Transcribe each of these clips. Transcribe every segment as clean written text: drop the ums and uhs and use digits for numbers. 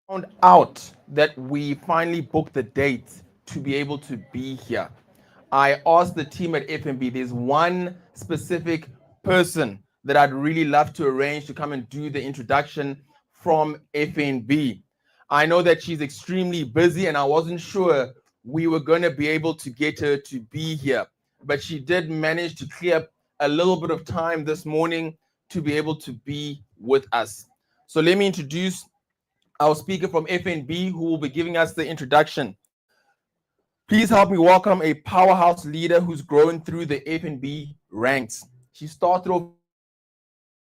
found out that we finally booked the date to be able to be here, I asked the team at FNB, there's one specific person that I'd really love to arrange to come and do the introduction from FNB. I know that she's extremely busy and I wasn't sure we were going to be able to get her to be here, but she did manage to clear up a little bit of time this morning to be able to be with us. So let me introduce our speaker from FNB who will be giving us the introduction. Please help me welcome a powerhouse leader who's grown through the FNB ranks. She started off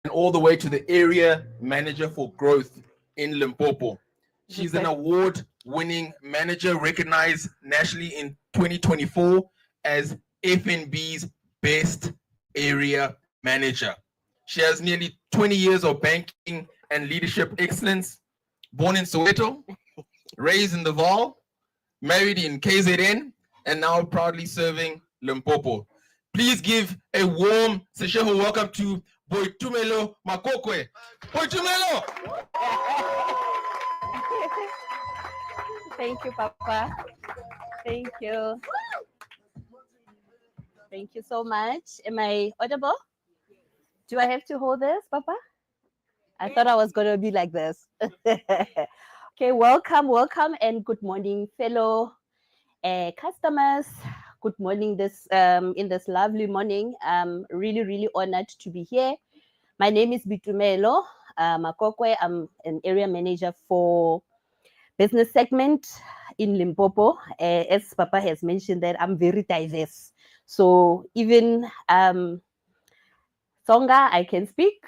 and all the way to the area manager for growth in Limpopo. She's an award-winning manager recognized nationally in 2024 as FNB's best area manager. She has nearly 20 years of banking and leadership excellence. Born in Soweto, raised in the Vaal, married in KZN, and now proudly serving Limpopo. Please give a warm Seshego welcome to Boitumelo Makokwe. Boitumelo! Thank you, Papa. Thank you. Thank you so much. Am I audible? Do I have to hold this, Papa? I thought I was going to be like this. Okay, welcome, and good morning, fellow customers. Good morning this in this lovely morning. I'm really honored to be here. My name is Bitumelo Makokwe. I'm an area manager for business segment in Limpopo. As Papa has mentioned, that I'm very diverse. So even Songa, I can speak.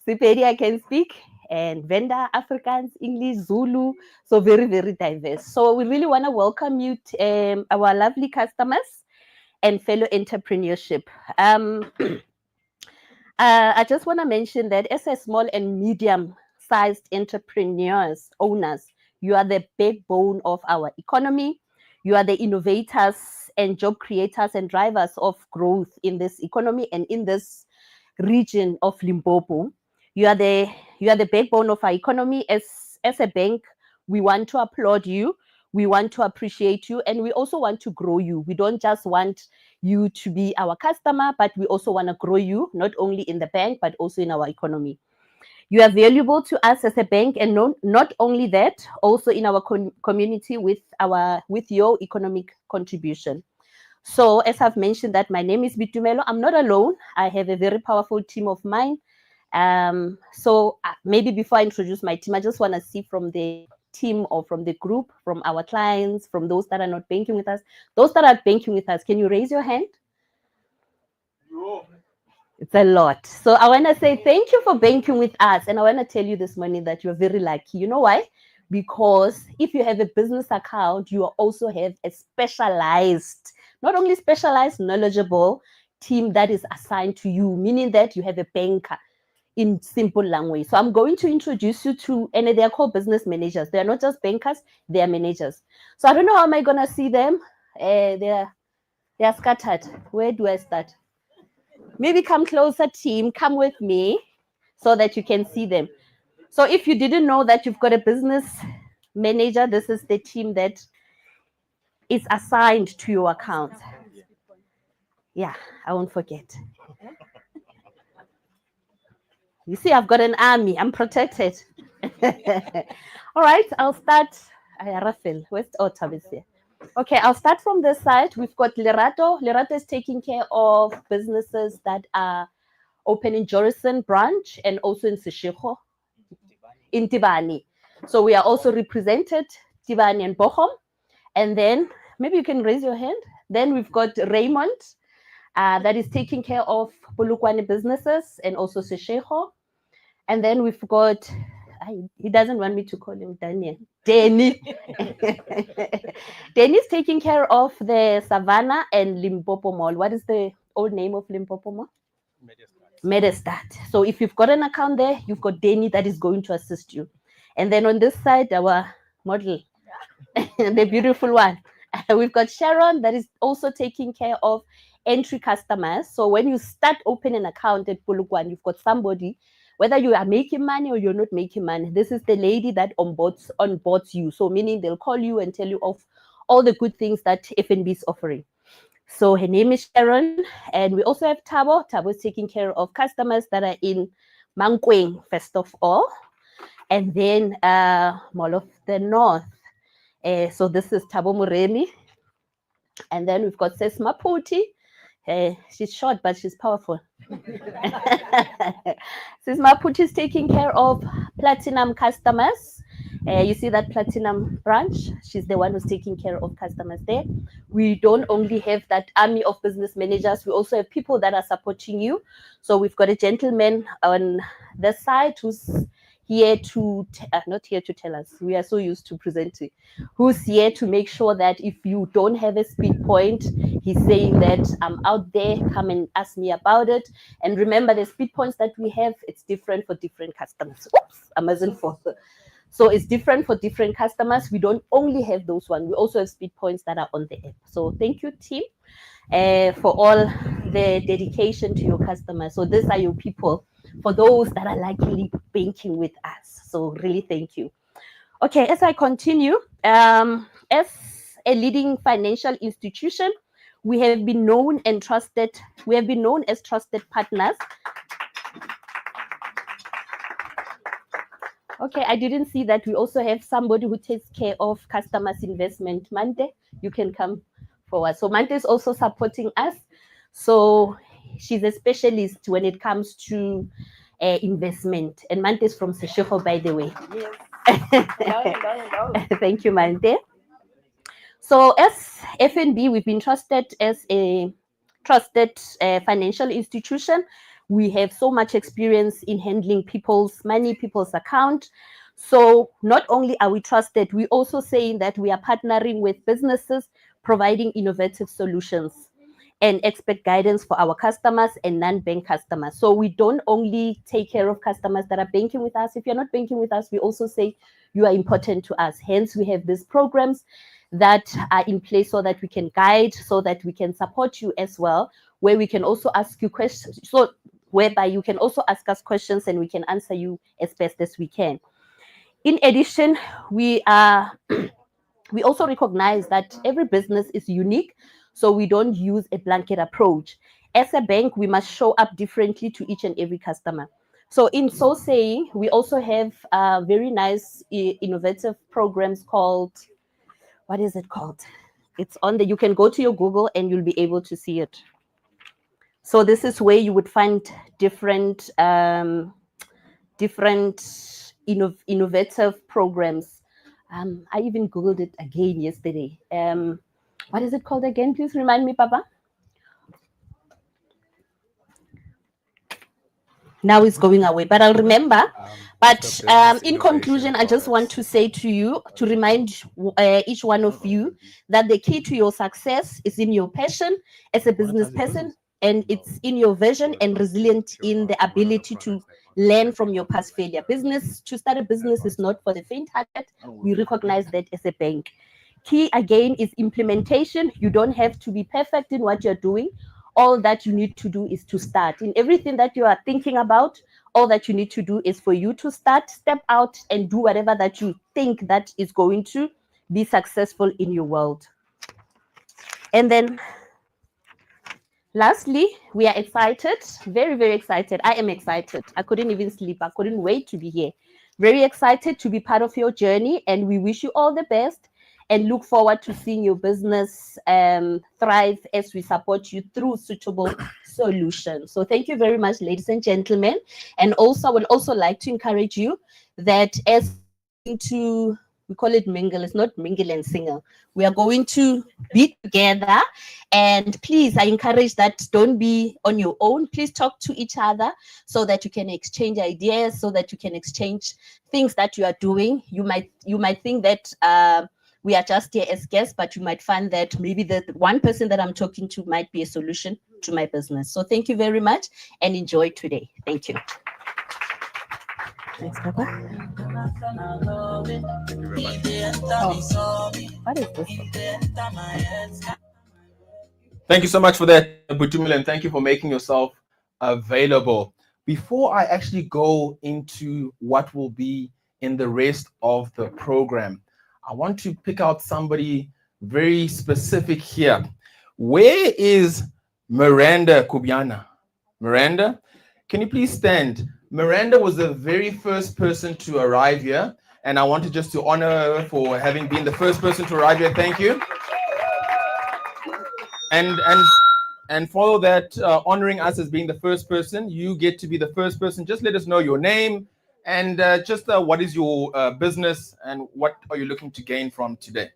Sipedi, I can speak. And Venda, Afrikaans, English, Zulu. So very diverse. So we really want to welcome you to our lovely customers and fellow entrepreneurship. I just want to mention that as a small and medium-sized entrepreneurs, owners, you are the backbone of our economy. You are the innovators and job creators and drivers of growth in this economy and in this region of Limpopo. You are the backbone of our economy. As a bank, we want to applaud you. We want to appreciate you, and we also want to grow you. We don't just want you to be our customer, but we also want to grow you, not only in the bank, but also in our economy. You are valuable to us as a bank, and not only that, also in our community with your economic contribution. So, as I've mentioned, that my name is Bitumelo. I'm not alone. I have a very powerful team of mine. Maybe before I introduce my team, I just want to see from the team or from the group, from our clients, from those that are not banking with us, those that are banking with us, can you raise your hand? It's a lot. So I want to say thank you for banking with us. And I want to tell you this morning that you're very lucky. You know why? Because if you have a business account, you also have a specialized, not only specialized, knowledgeable team that is assigned to you, meaning that you have a banker in simple language. So I'm going to introduce you to, and they're called business managers. They're not just bankers, they are managers. So I don't know how am I going to see them. They're scattered. Where do I start? Maybe come closer, team. Come with me so that you can see them. So if you didn't know that you've got a business manager, this is the team that is assigned to your account. Yeah, I won't forget. You see, I've got an army. I'm protected. All right, I'll start. Rafael, where's Otabis here? Okay, I'll start from this side. We've got Lerato. Lerato is taking care of businesses that are open in Jorison branch and also in Seshego, in Tibani. So we are also represented, Tibani and Bochum. And then maybe you can raise your hand. Then we've got Raymond, that is taking care of Polokwane businesses and also Seshego. And then we've got, he doesn't want me to call him Daniel. Danny. Danny is taking care of the Savannah and Limpopo Mall. What is the old name of Limpopo Mall? Medestat. So if you've got an account there, you've got Danny that is going to assist you. And then on this side, our model, the beautiful one. We've got Sharon that is also taking care of entry customers. So when you start opening an account at Polokwane, you've got somebody Whether you are making money or you're not making money, this is the lady that onboards you. So meaning they'll call you and tell you of all the good things that FNB is offering. So her name is Sharon, and we also have Tabo. Tabo is taking care of customers that are in Mankweng, first of all, and then Mall of the North. So this is Tabo Muremi. And then we've got Sesma Puti. She's short, but she's powerful. Sesma Puti is taking care of platinum customers. You see that platinum branch? She's the one who's taking care of customers there. We don't only have that army of business managers, we also have people that are supporting you. So we've got a gentleman on the side who's here to, not here to tell us, we are so used to presenting, who's here to make sure that if you don't have a speed point, he's saying that I'm out there, come and ask me about it. And remember, the speed points that we have, it's different for different customers. Oops, Amazon for. So it's different for different customers. We don't only have those ones. We also have speed points that are on the app. So thank you, team, for all the dedication to your customers. So these are your people, for those that are likely banking with us. So really thank you. Okay, as I continue, as a leading financial institution, we have been known and trusted. We have been known as trusted partners. Okay, I didn't see that we also have somebody who takes care of customers' investment. Mante, you can come forward. So Mante is also supporting us. So she's a specialist when it comes to investment. And Mante is from Seshego, by the way. Yes. Thank you, Mante. So as FNB, we've been trusted as a trusted financial institution. We have so much experience in handling people's money, people's account. So not only are we trusted, we also saying that we are partnering with businesses, providing innovative solutions and expert guidance for our customers and non-bank customers. So we don't only take care of customers that are banking with us. If you're not banking with us, we also say you are important to us. Hence, we have these programs that are in place so that we can guide, so that we can support you as well, where we can also ask you questions. So whereby you can also ask us questions and we can answer you as best as we can. In addition, we also recognize that every business is unique, so we don't use a blanket approach. As a bank, we must show up differently to each and every customer. So in so saying, we also have very nice innovative programs called, what is it called? It's on the, you can go to your Google and you'll be able to see it. So this is where you would find different innovative programs. I even Googled it again yesterday. What is it called again? Please remind me, Papa. Now it's going away, but I'll remember. But in conclusion, I just want to say to you, to remind each one of you that the key to your success is in your passion as a business person, and it's in your vision and resilient in the ability to learn from your past failure. To start a business is not for the faint-hearted. We recognize that as a bank. Key again is implementation. You don't have to be perfect in what you're doing. All that you need to do is to start. In everything that you are thinking about, all that you need to do is for you to start, step out and do whatever that you think that is going to be successful in your world. And then lastly, we are excited, very, very excited. I am excited. I couldn't even sleep. I couldn't wait to be here. Very excited to be part of your journey, and we wish you all the best and look forward to seeing your business thrive as we support you through suitable solutions. So thank you very much, ladies and gentlemen. And also, I would also like to encourage you that as we are going to, we call it mingle, it's not mingle and single. We are going to be together. And please, I encourage that don't be on your own. Please talk to each other so that you can exchange ideas, so that you can exchange things that you are doing. You might think that we are just here as guests, but you might find that maybe the one person that I'm talking to might be a solution to my business. So thank you very much and enjoy today. Thank you. Thanks, Papa. Oh, what is this? Thank you so much for that, Butumile, and thank you for making yourself available. Before I actually go into what will be in the rest of the program, I want to pick out somebody very specific here. Where is Miranda Kubiana? Miranda, can you please stand? Miranda was the very first person to arrive here, and I wanted just to honor her for having been the first person to arrive here. Thank you. And follow that, honoring us as being the first person. You get to be the first person. Just let us know your name and just what is your business and what are you looking to gain from today.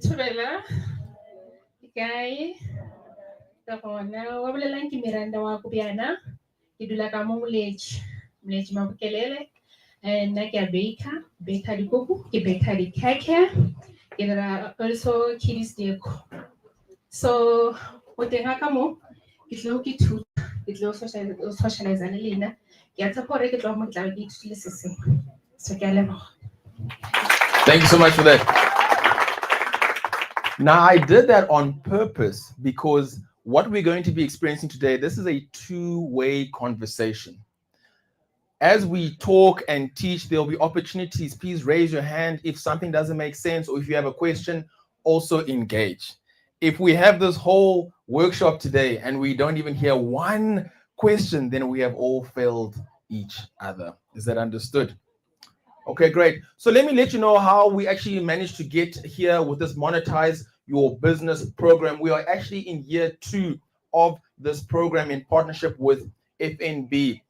Thobela, kae? Ka gona wa bolelang ke Miranda wa Kopiana. Ke dula ka mo Moletši Mabokelele. Nna ke a baker dikuku, ke baker di-cake. Ke dira also kiddies deco. So go teng ga ka mo ke tlo ke thuta, ke tlo socialize le lena. Ke a tshepa gore ke tlo mo tla ke ithutile se sengwe. So ke a leboga. Thank you so much for that. Now, I did that on purpose because what we're going to be experiencing today, this is a two-way conversation. As we talk and teach, there'll be opportunities. Please raise your hand if something doesn't make sense or if you have a question, also engage. If we have this whole workshop today and we don't even hear one question, then we have all failed each other. Is that understood? Okay, great. So let me let you know how we actually managed to get here with this Monetize Your Business program. We are actually in year 2 of this program in partnership with FNB.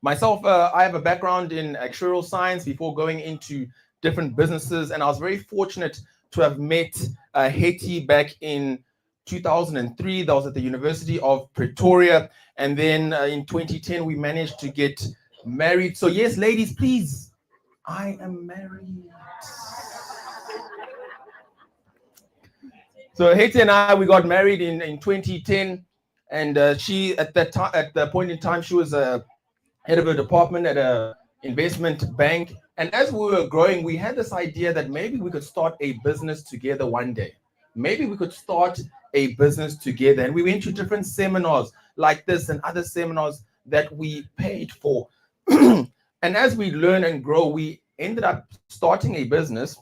Myself, I have a background in actuarial science before going into different businesses, and I was very fortunate to have met Hetty back in 2003. That was at the University of Pretoria, and then in 2010 we managed to get married. So yes, ladies, please, I am married. So Hetty and I, we got married in 2010, and she at the point in time, she was a head of a department at a investment bank. And as we were growing, we had this idea that maybe we could start a business together one day. Maybe we could start a business together. And we went to different seminars like this and other seminars that we paid for. And as we learn and grow, we ended up starting a business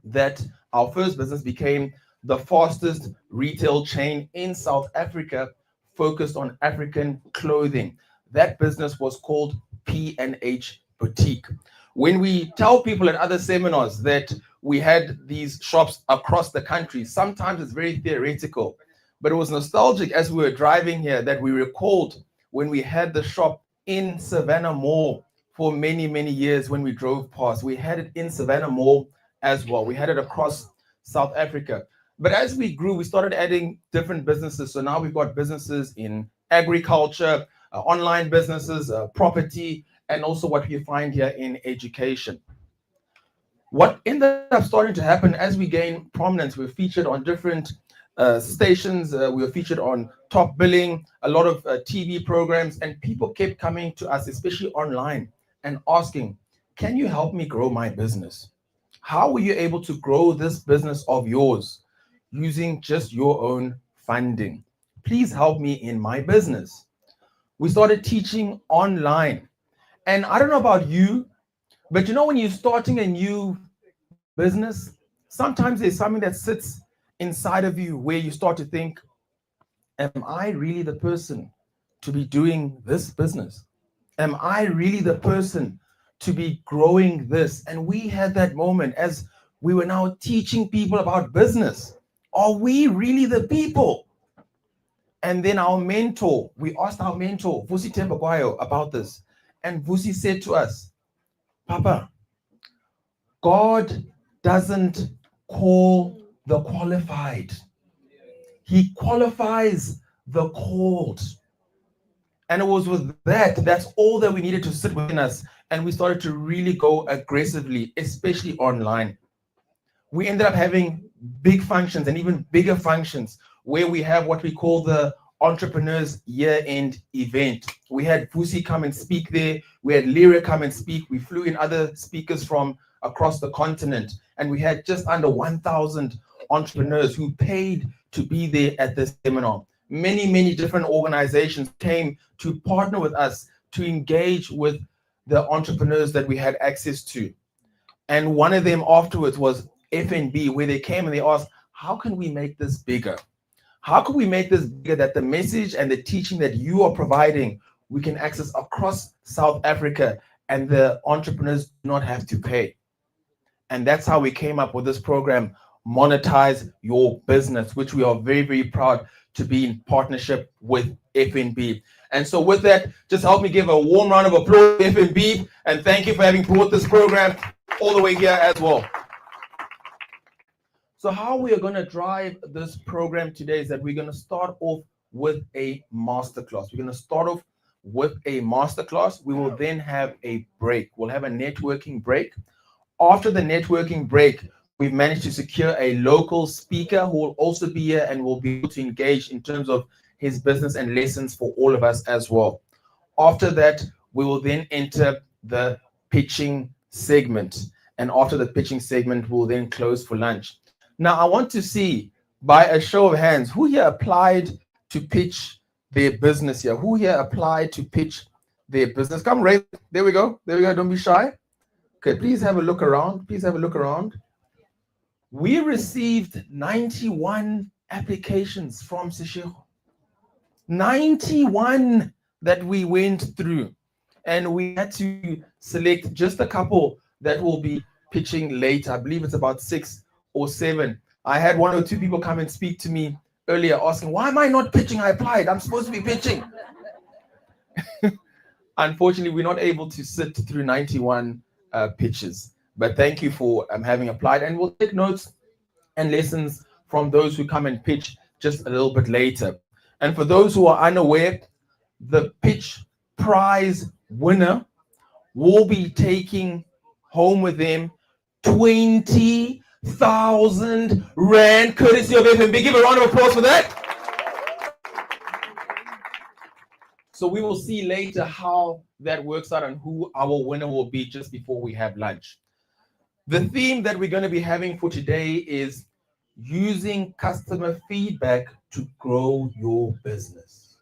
that our first business became the fastest retail chain in South Africa, focused on African clothing. That business was called P&H Boutique. When we tell people at other seminars that we had these shops across the country, sometimes it's very theoretical, but it was nostalgic as we were driving here that we recalled when we had the shop in Savannah Mall for many, many years when we drove past. We had it in Savannah Mall as well. We had it across South Africa. But as we grew, we started adding different businesses. So now we've got businesses in agriculture, online businesses, property, and also what we find here in education. What ended up starting to happen as we gain prominence, we're featured on different stations, we were featured on Top Billing, a lot of TV programs, and people kept coming to us, especially online, and asking, can you help me grow my business? How were you able to grow this business of yours using just your own funding? Please help me in my business. We started teaching online. And I don't know about you, but you know, when you're starting a new business, sometimes there's something that sits inside of you where you start to think, am I really the person to be doing this business? Am I really the person to be growing this? And we had that moment as we were now teaching people about business. Are we really the people? And then our mentor, we asked our mentor, Vusi Tembakwayo, about this. And Vusi said to us, Papa, God doesn't call the qualified. He qualifies the called. And it was with that's all that we needed to sit within us. And we started to really go aggressively, especially online. We ended up having big functions and even bigger functions where we have what we call the Entrepreneurs Year-End event. We had Vusi come and speak there. We had Lyra come and speak. We flew in other speakers from across the continent. And we had just under 1,000 entrepreneurs who paid to be there at this seminar. many different organizations came to partner with us to engage with the entrepreneurs that we had access to. And one of them afterwards was FNB, where they came and they asked, how can we make this bigger? How can we make this bigger that the message and the teaching that you are providing, we can access across South Africa and the entrepreneurs do not have to pay? And that's how we came up with this program, Monetize Your Business, which we are very proud to be in partnership with FNB. And so with that, just help me give a warm round of applause to FNB, and thank you for having brought this program all the way here as well. So how we are going to drive this program today is that we're going to start off with a masterclass. We're going to start off with a masterclass. We will then have a break. We'll have a networking break. After the networking break, we've managed to secure a local speaker who will also be here and will be able to engage in terms of his business and lessons for all of us as well. After that, we will then enter the pitching segment. And after the pitching segment, we'll then close for lunch. Now, I want to see, by a show of hands, who here applied to pitch their business here? Who here applied to pitch their business? Come, Ray. There we go. There we go. Don't be shy. Okay, please have a look around. Please have a look around. We received 91 applications from Seshego. 91 that we went through. And we had to select just a couple that will be pitching later. I believe it's about 6 or 7. I had 1 or 2 people come and speak to me earlier asking, why am I not pitching? I applied. I'm supposed to be pitching. Unfortunately, we're not able to sit through 91 pitches. But thank you for having applied. And we'll take notes and lessons from those who come and pitch just a little bit later. And for those who are unaware, the pitch prize winner will be taking home with them 20,000 Rand, courtesy of FNB. Give a round of applause for that. So we will see later how that works out and who our winner will be just before we have lunch. The theme that we're going to be having for today is using customer feedback to grow your business.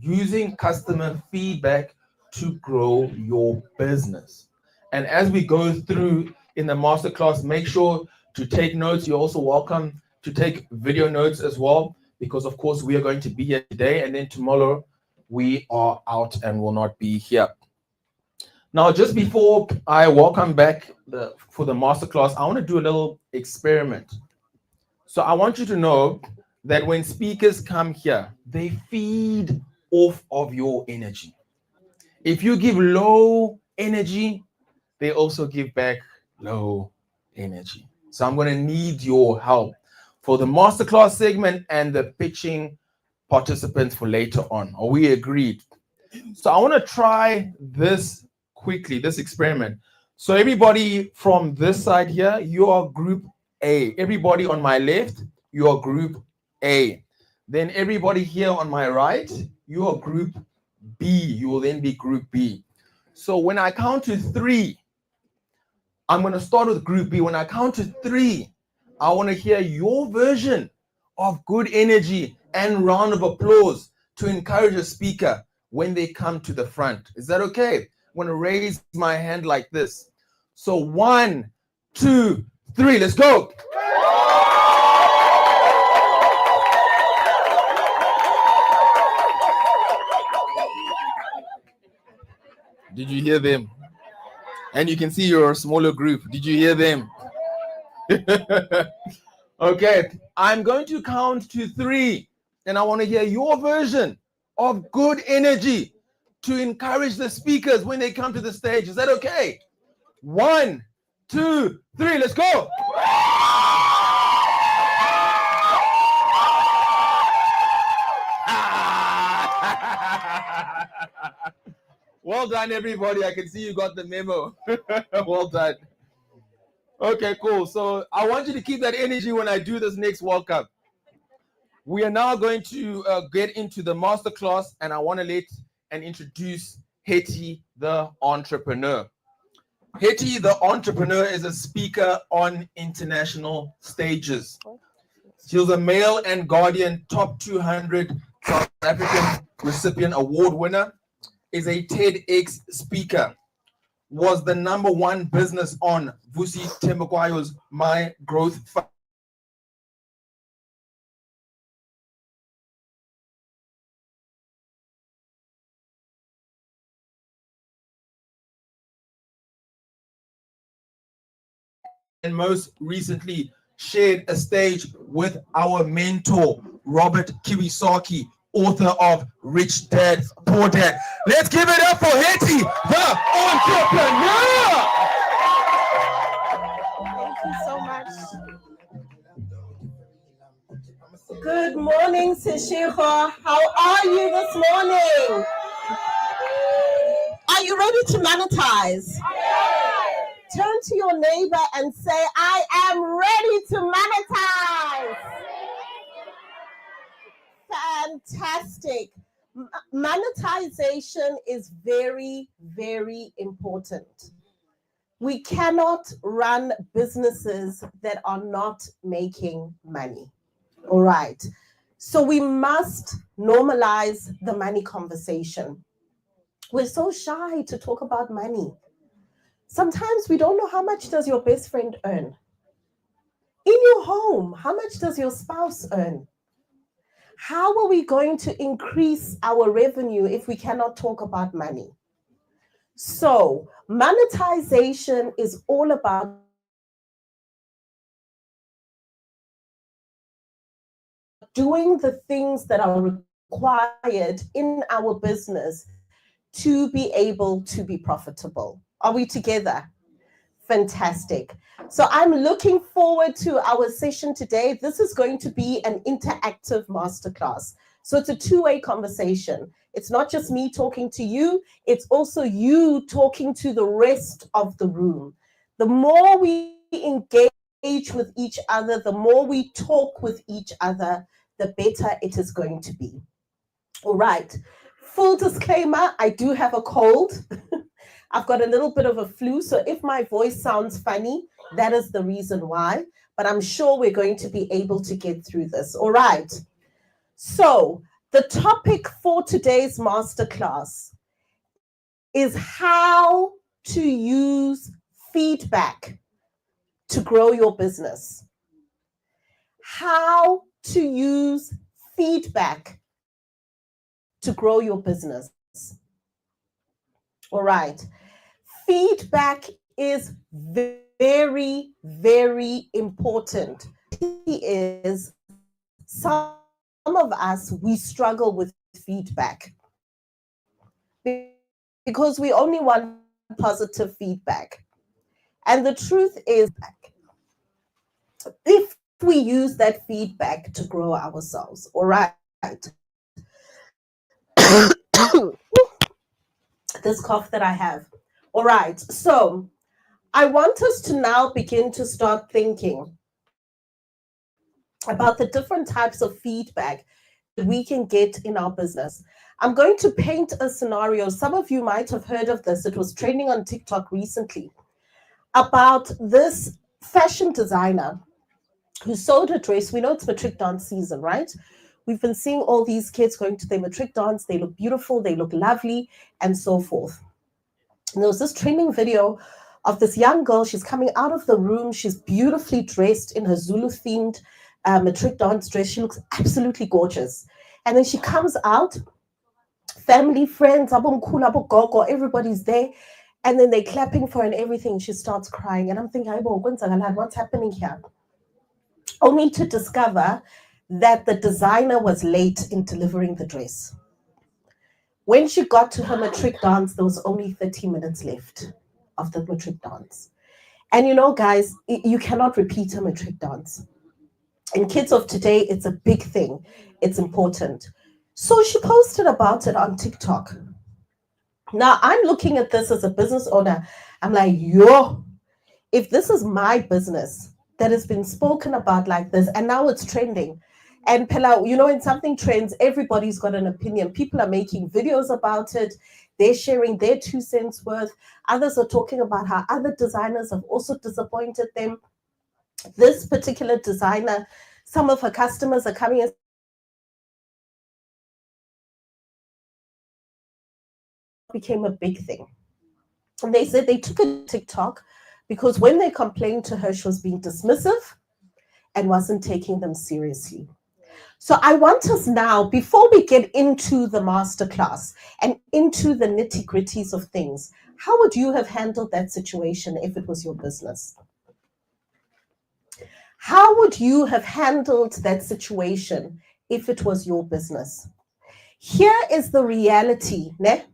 Using customer feedback to grow your business. And as we go through in the masterclass, make sure to take notes. You're also welcome to take video notes as well, because of course we are going to be here today and then tomorrow we are out and will not be here. Now, just before I welcome back for the masterclass, I want to do a little experiment. So I want you to know that when speakers come here, they feed off of your energy. If you give low energy, they also give back low energy. So I'm going to need your help for the masterclass segment and the pitching participants for later on. Are we agreed? So I want to try this quickly, this experiment. So everybody from this side here, you are group A. Everybody on my left, you are group A. Then everybody here on my right, you are group B. You will then be group B. So when I count to 3, I'm going to start with group B. When I count to 3, I want to hear your version of good energy and round of applause to encourage a speaker when they come to the front. Is that okay? I'm going to raise my hand like this. So 1, 2, 3, let's go. Did you hear them? And you can see you're a smaller group. Did you hear them? Okay, I'm going to count to 3 and I want to hear your version of good energy to encourage the speakers when they come to the stage. Is that okay? 1, 2, 3, let's go. Well done, everybody. I can see you got the memo. Well done. Okay, cool. So I want you to keep that energy when I do this next World Cup. We are now going to get into the masterclass, and I want to let and introduce Hetty, the entrepreneur. Hetty, the entrepreneur, is a speaker on international stages. She was a Mail and Guardian Top 200 South African Recipient Award winner, is a TEDx speaker, was the #1 business on Vusi Tembakwayo's My Growth and most recently shared a stage with our mentor, Robert Kiyosaki, author of Rich Dad, Poor Dad. Let's give it up for Hetty, the entrepreneur. Thank you so much. Good morning, Seshego. How are you this morning? Are you ready to monetize? Turn to your neighbor and say, I am ready to monetize. Fantastic. Monetization is very, very important. We cannot run businesses that are not making money. All right. So we must normalize the money conversation. We're so shy to talk about money. Sometimes we don't know how much does your best friend earn. In your home, how much does your spouse earn? How are we going to increase our revenue if we cannot talk about money? So monetization is all about doing the things that are required in our business to be able to be profitable. Are we together? Fantastic. So I'm looking forward to our session today. This is going to be an interactive masterclass. So it's a two-way conversation. It's not just me talking to you, it's also you talking to the rest of the room. The more we engage with each other, the more we talk with each other, the better it is going to be. All right. Full disclaimer, I do have a cold. I've got a little bit of a flu, so if my voice sounds funny, that is the reason why. But I'm sure we're going to be able to get through this. All right. So the topic for today's masterclass is how to use feedback to grow your business. How to use feedback to grow your business. All right. Feedback is very, very important. Is some of us, we struggle with feedback because we only want positive feedback. And the truth is, if we use that feedback to grow ourselves, all right. This cough that I have. All right. So I want us to now begin to start thinking about the different types of feedback that we can get in our business. I'm going to paint a scenario. Some of you might have heard of this. It was trending on TikTok recently about this fashion designer who sold a dress. We know it's matric dance season, right? We've been seeing all these kids going to their matric dance. They look beautiful, they look lovely, and so forth. And there was this trending video of this young girl. She's coming out of the room. She's beautifully dressed in her Zulu-themed matric dance dress. She looks absolutely gorgeous. And then she comes out, family, friends, everybody's there. And then they're clapping for her and everything. She starts crying. And I'm thinking, what's happening here? Only to discover that the designer was late in delivering the dress. When she got to her matric dance, there was only 30 minutes left of the matric dance. And you know, guys, you cannot repeat a matric dance. In kids of today, it's a big thing. It's important. So she posted about it on TikTok. Now, I'm looking at this as a business owner. I'm like, yo, if this is my business that has been spoken about like this, and now it's trending. And Pella, you know, when something trends, everybody's got an opinion. People are making videos about it. They're sharing their 2 cents worth. Others are talking about how other designers have also disappointed them. This particular designer Some of her customers are coming and became a big thing. And they said they took it to TikTok because when they complained to her, she was being dismissive and wasn't taking them seriously. So I want us now, before we get into the masterclass and into the nitty-gritties of things, how would you have handled that situation if it was your business? How would you have handled that situation if it was your business? Here is the reality, ne?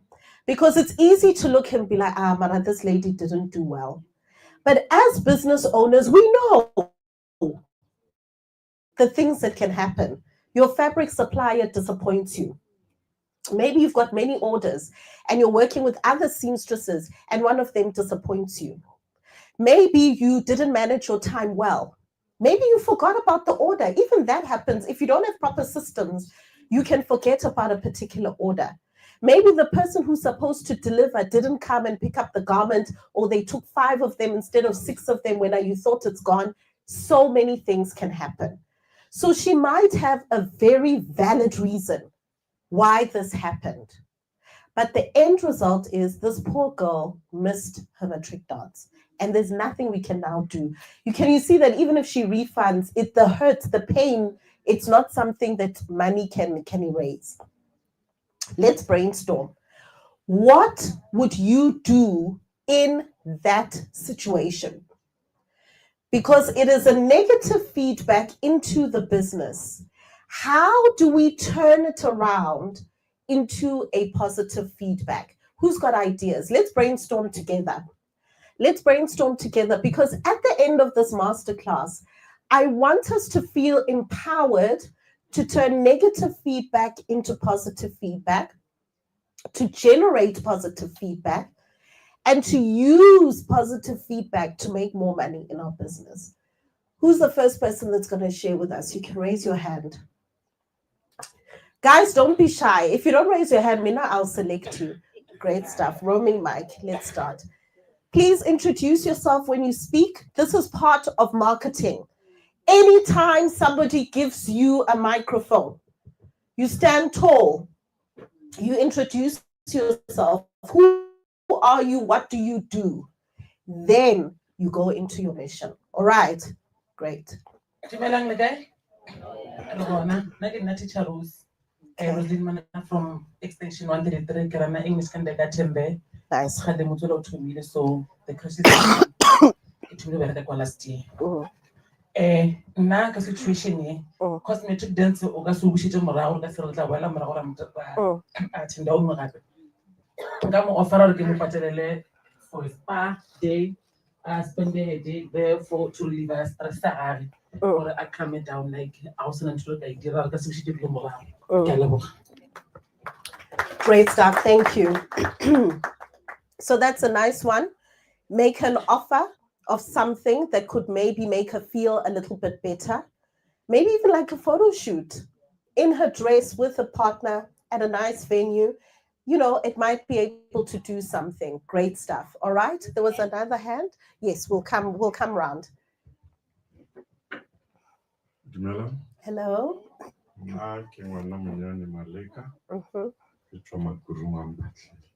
Because it's easy to look and be like, man, this lady didn't do well. But as business owners, we know the things that can happen. Your fabric supplier disappoints you. Maybe you've got many orders and you're working with other seamstresses and one of them disappoints you. Maybe you didn't manage your time well. Maybe you forgot about the order. Even that happens. If you don't have proper systems, you can forget about a particular order. Maybe the person who's supposed to deliver didn't come and pick up the garment, or they took 5 of them instead of 6 of them when you thought it's gone. So many things can happen. So she might have a very valid reason why this happened. But the end result is this poor girl missed her matric dance. And there's nothing we can now do. You see that even if she refunds, the hurt, the pain, it's not something that money can erase. Let's brainstorm. What would you do in that situation? Because it is a negative feedback into the business. How do we turn it around into a positive feedback? Who's got ideas? Let's brainstorm together. Let's brainstorm together, because at the end of this masterclass, I want us to feel empowered to turn negative feedback into positive feedback, to generate positive feedback, and to use positive feedback to make more money in our business. Who's the first person that's going to share with us? You can raise your hand. Guys, don't be shy. If you don't raise your hand, Mina, I'll select you. Great stuff. Roaming mic. Let's start. Please introduce yourself when you speak. This is part of marketing. Anytime somebody gives you a microphone, you stand tall. You introduce yourself. Who are you? What do you do? Then you go into your mission. All right. Great. From extension 133 Karana English kindergarten there. Nice. Had the motor to me, so the crisis it will be the last year. Na situation here, cosmetic dance or Gasushi Morale, that's a little while I'm at in the Omar. Come offer a for a spa day. Spend a day there for to leave us stress or I calm down like I was not sure like give out the morale. Great stuff. Thank you. So that's a nice one. Make an offer of something that could maybe make her feel a little bit better. Maybe even like a photo shoot in her dress with a partner at a nice venue. It might be able to do something. Great stuff. All right. There was another hand. Yes, we'll come round. Dumela. Hello. Ke ngwana monyane Maleka. Ke tswa Makurung Mpatlele.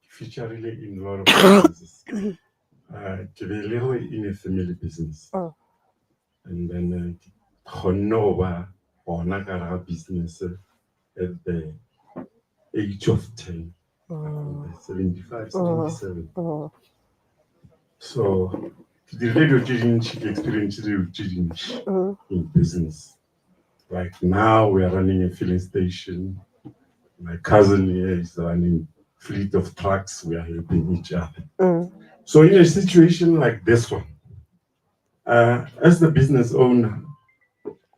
Featuring in a lot of businesses. Ke belegwe in a family business. And then Honova ona ka ra business at the age of 10. 75, 77. So the radio experience in business. Like now we are running a filling station. My cousin here is running fleet of trucks. We are helping each other. So in a situation like this one, as the business owner,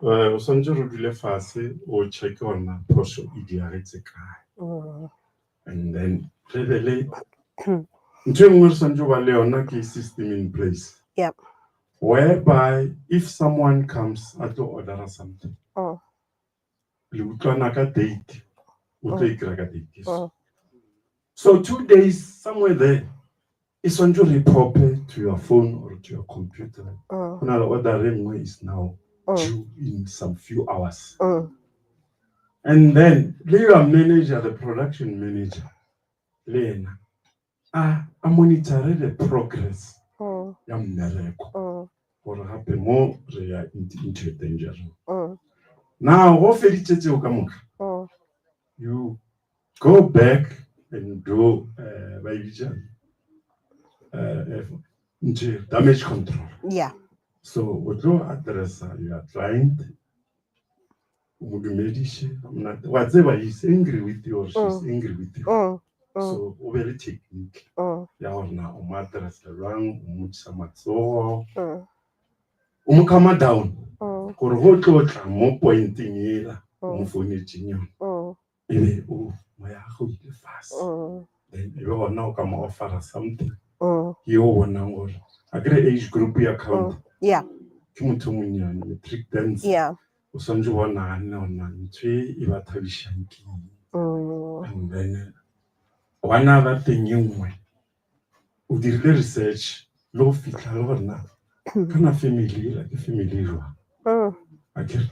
o santse re dule fase o check on phoso e diagetse kae. And then ntho e nngwe re santse ba le yona ke system in place. Yep. Whereby if someone comes at order something, le utlwana ka date, o tlo ikira ka date. So 2 days somewhere there, it's on to report to your phone or to your computer. Now the ordering is now due in some few hours. And then your manager, the production manager, Lena, I monitor the progress. Or happen more into danger. Now, what you go back and do into damage control. Yeah. So, what you address your client, whatever he's angry with you or she's angry with you. So, very technique. Now, address the wrong, come down. More pointing here, phone fast. Then you now come offer something. You want a great age group account. Yeah. Trick dance. Yeah. Usanju wana iwatavishanki. And then one other thing you did the research, low fit na kind of family like a family. Okay.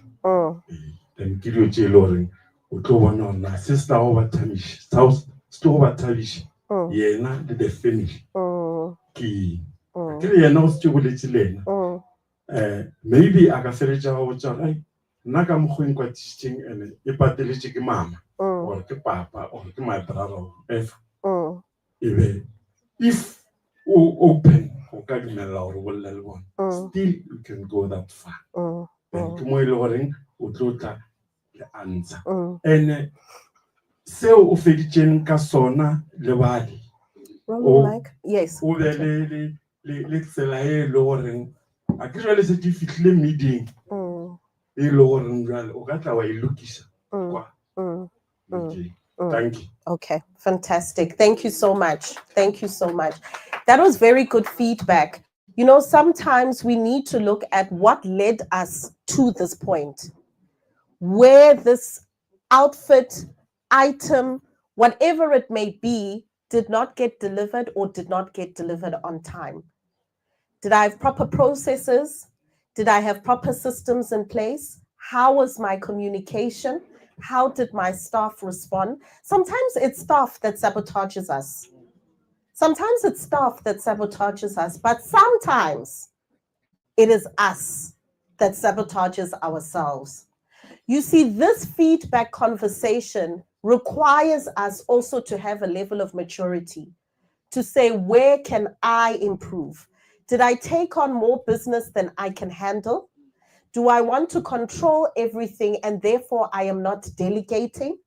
Then kill your jailoring. Utobano na sister over tavish, south store tavish. Yena the family. Ki. Kiri no stupid. Maybe I can say that Naga mukhuin kwa teaching and ipatelichi ki mama or ki papa or ki my brother if open still you can go that far. And kumoiloring utlota the answer. And seo o feditjeng ka sona le badi. Like yes. O le tsela e loring a ke jwale se ke fitlile meeting e loring jwale o ka tla wa ilukisa kwa. Okay. Thank you. Okay, fantastic. Thank you so much. Thank you so much. That was very good feedback. You know, sometimes we need to look at what led us to this point, where this outfit, item, whatever it may be, did not get delivered or did not get delivered on time. Did I have proper processes? Did I have proper systems in place? How was my communication? How did my staff respond? Sometimes it's staff that sabotages us. Sometimes it's staff that sabotages us, but sometimes it is us that sabotages ourselves. You see, this feedback conversation requires us also to have a level of maturity to say, where can I improve? Did I take on more business than I can handle? Do I want to control everything and therefore I am not delegating?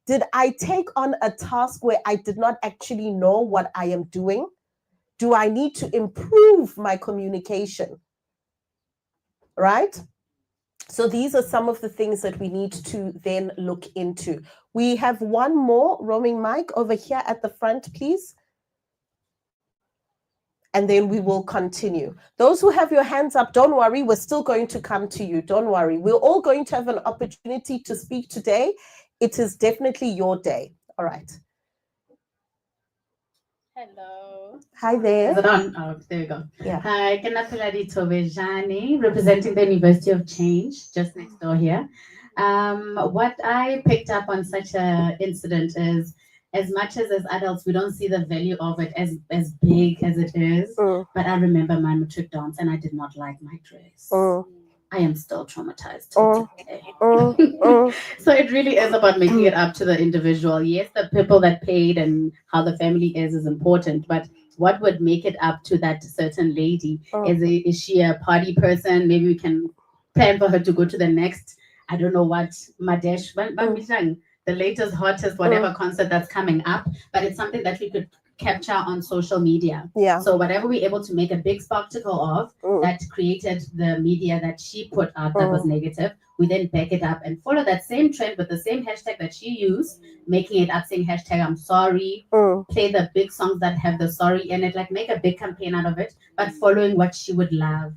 Did I take on a task where I did not actually know what I am doing? Do I need to improve my communication? Right? So these are some of the things that we need to then look into. We have one more roaming mic over here at the front, please. And then we will continue. Those who have your hands up, don't worry, we're still going to come to you. Don't worry. We're all going to have an opportunity to speak today. It is definitely your day. All right. Hello. Hi there. Is it on? Oh, there we go. Yeah. Hi, Kenapiladi Tovejani, representing the University of Change, just next door here. What I picked up on such an incident is, as much as adults, we don't see the value of it as big as it is. But I remember my matric dance and I did not like my dress. I am still traumatized till today. So it really is about making it up to the individual. Yes, the people that paid and how the family is important, but what would make it up to that certain lady? Is she a party person? Maybe we can plan for her to go to the next, I don't know what, Madesh, the latest, hottest, whatever concert that's coming up, but it's something that we could capture on social media. Yeah. So whatever we're able to make a big spectacle of that created the media that she put out that was negative, we then back it up and follow that same trend with the same hashtag that she used, making it up, saying hashtag I'm sorry, play the big songs that have the sorry in it, like make a big campaign out of it, but following what she would love.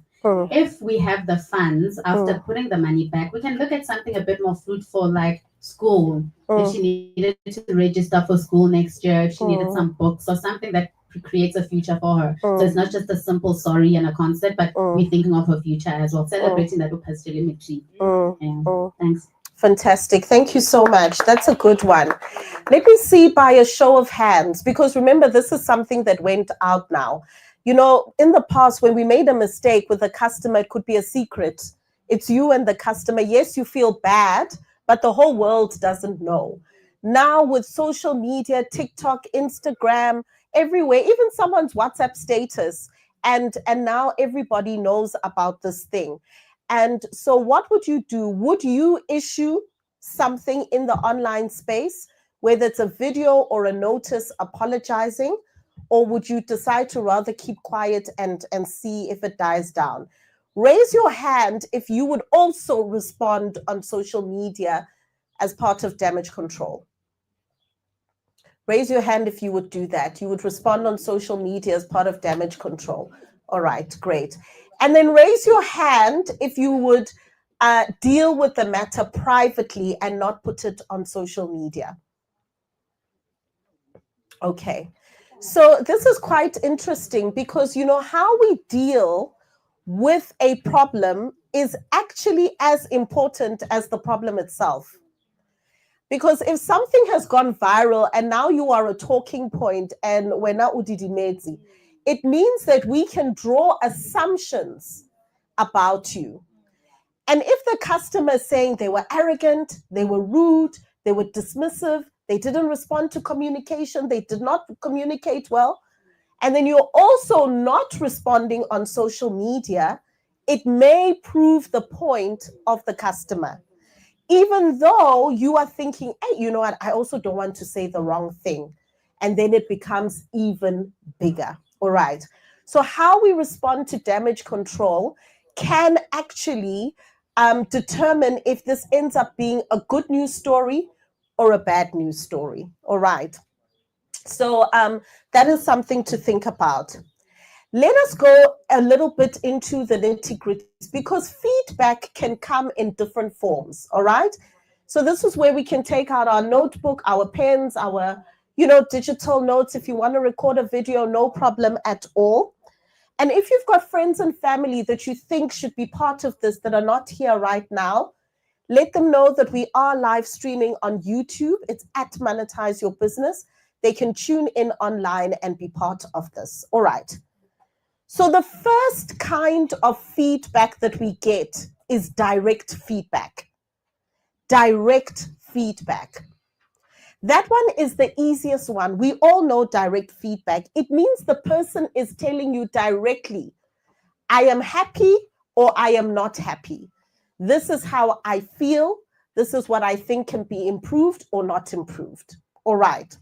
If we have the funds after putting the money back, we can look at something a bit more fruitful like school. If she needed to register for school next year, if she needed some books or something that creates a future for her. So it's not just a simple sorry and a concert, but we're thinking of her future as well, celebrating that positivity. Thanks. Fantastic. Thank you so much. That's a good one. Let me see by a show of hands, because remember, this is something that went out now. You know, in the past, when we made a mistake with a customer, it could be a secret. It's you and the customer. Yes, you feel bad, but the whole world doesn't know. Now with social media, TikTok, Instagram, everywhere, even someone's WhatsApp status, and now everybody knows about this thing. And so what would you do? Would you issue something in the online space, whether it's a video or a notice apologizing, or would you decide to rather keep quiet and see if it dies down? Raise your hand if you would also respond on social media as part of damage control. Raise your hand if you would do that. You would respond on social media as part of damage control. All right, great. And then raise your hand if you would deal with the matter privately and not put it on social media. Okay. So this is quite interesting because, you know, how we deal with a problem is actually as important as the problem itself. Because if something has gone viral and now you are a talking point and wena udidimezi, it means that we can draw assumptions about you. And if the customer is saying they were arrogant, they were rude, they were dismissive, they didn't respond to communication, they did not communicate well, and then you're also not responding on social media, it may prove the point of the customer. Even though you are thinking, hey, you know what, I also don't want to say the wrong thing. And then it becomes even bigger. All right. So how we respond to damage control can actually determine if this ends up being a good news story or a bad news story. All right. So that is something to think about. Let us go a little bit into the nitty-gritties because feedback can come in different forms, all right? So this is where we can take out our notebook, our pens, our, you know, digital notes. If you want to record a video, no problem at all. And if you've got friends and family that you think should be part of this that are not here right now, let them know that we are live streaming on YouTube. It's at Monetize Your Business. They can tune in online and be part of this. All right. So the first kind of feedback that we get is direct feedback. Direct feedback. That one is the easiest one. We all know direct feedback. It means the person is telling you directly, I am happy or I am not happy. This is how I feel. This is what I think can be improved or not improved. All right.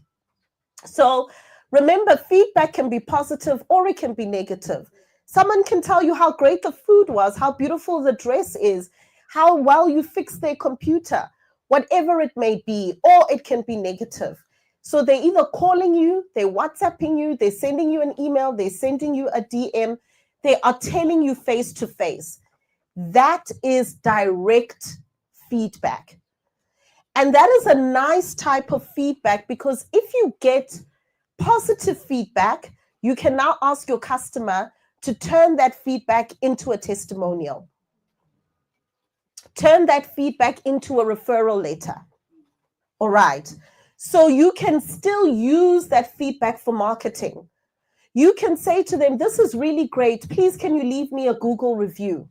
So remember, feedback can be positive or it can be negative. Someone can tell you how great the food was, how beautiful the dress is, how well you fixed their computer, whatever it may be, or it can be negative. So they're either calling you, they're WhatsApping you, they're sending you an email, they're sending you a DM, they are telling you face to face. That is direct feedback. And that is a nice type of feedback because if you get positive feedback, you can now ask your customer to turn that feedback into a testimonial. Turn that feedback into a referral letter. All right. So you can still use that feedback for marketing. You can say to them, this is really great. Please, can you leave me a Google review?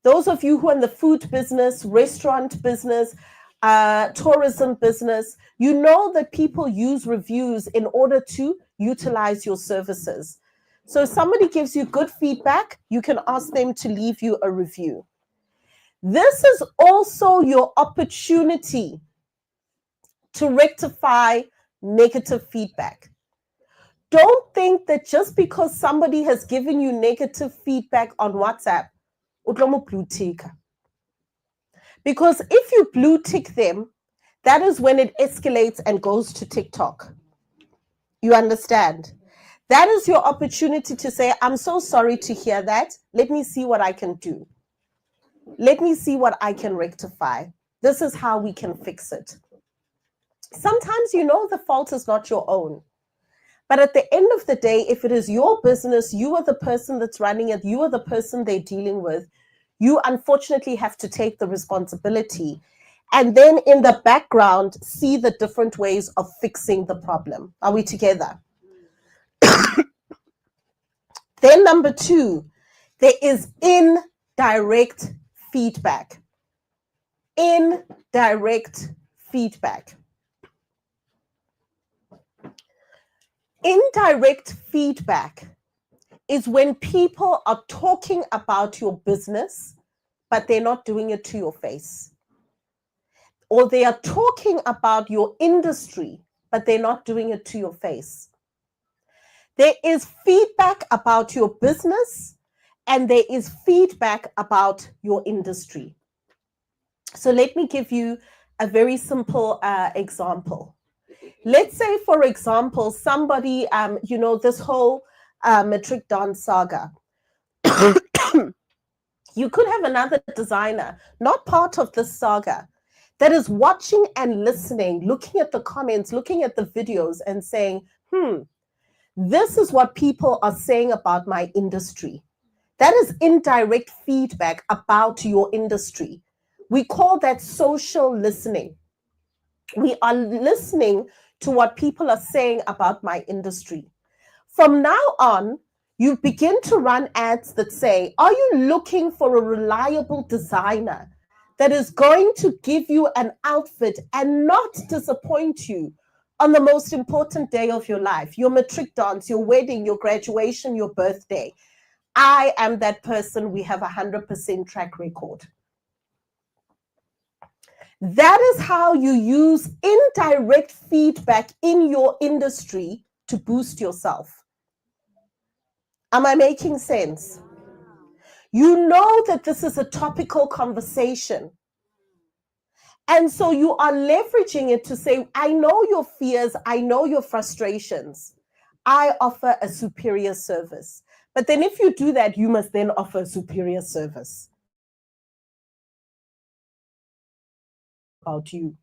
Those of you who are in the food business, restaurant business, tourism business, you know that people use reviews in order to utilize your services. So if somebody gives you good feedback, you can ask them to leave you a review. This is also your opportunity to rectify negative feedback. Don't think that just because somebody has given you negative feedback on WhatsApp, blue tick. Because if you blue tick them, that is when it escalates and goes to TikTok. You understand? That is your opportunity to say, I'm so sorry to hear that. Let me see what I can do. Let me see what I can rectify. This is how we can fix it. Sometimes you know the fault is not your own. But at the end of the day, if it is your business, you are the person that's running it, you are the person they're dealing with, you unfortunately have to take the responsibility. And then in the background, see the different ways of fixing the problem. Are we together? Then number 2, there is indirect feedback. Indirect feedback. Indirect feedback is when people are talking about your business, but they're not doing it to your face. Or they are talking about your industry, but they're not doing it to your face. There is feedback about your business, and there is feedback about your industry. So let me give you a very simple example. Let's say, for example, somebody, this whole matric dance saga. You could have another designer, not part of this saga, that is watching and listening, looking at the comments, looking at the videos and saying, this is what people are saying about my industry. That is indirect feedback about your industry. We call that social listening. We are listening to what people are saying about my industry. From now on, you begin to run ads that say, are you looking for a reliable designer that is going to give you an outfit and not disappoint you on the most important day of your life, your matric dance, your wedding, your graduation, your birthday? I am that person. We have 100% track record. That is how you use indirect feedback in your industry to boost yourself. Am I making sense? You know that this is a topical conversation. And so you are leveraging it to say, I know your fears, I know your frustrations. I offer a superior service. But then if you do that, you must then offer a superior service. About you.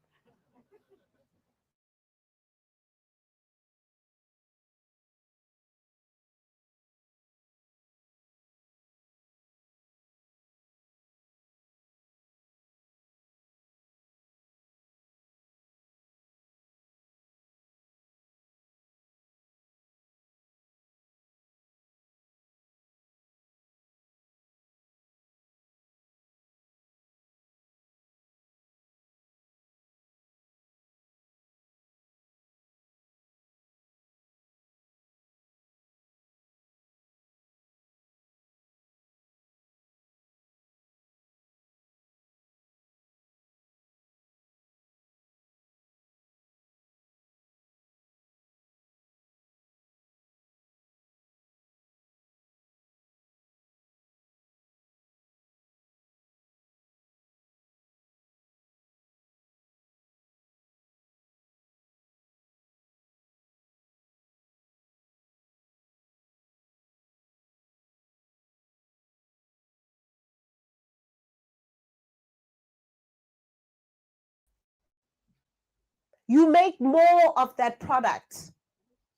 You make more of that product.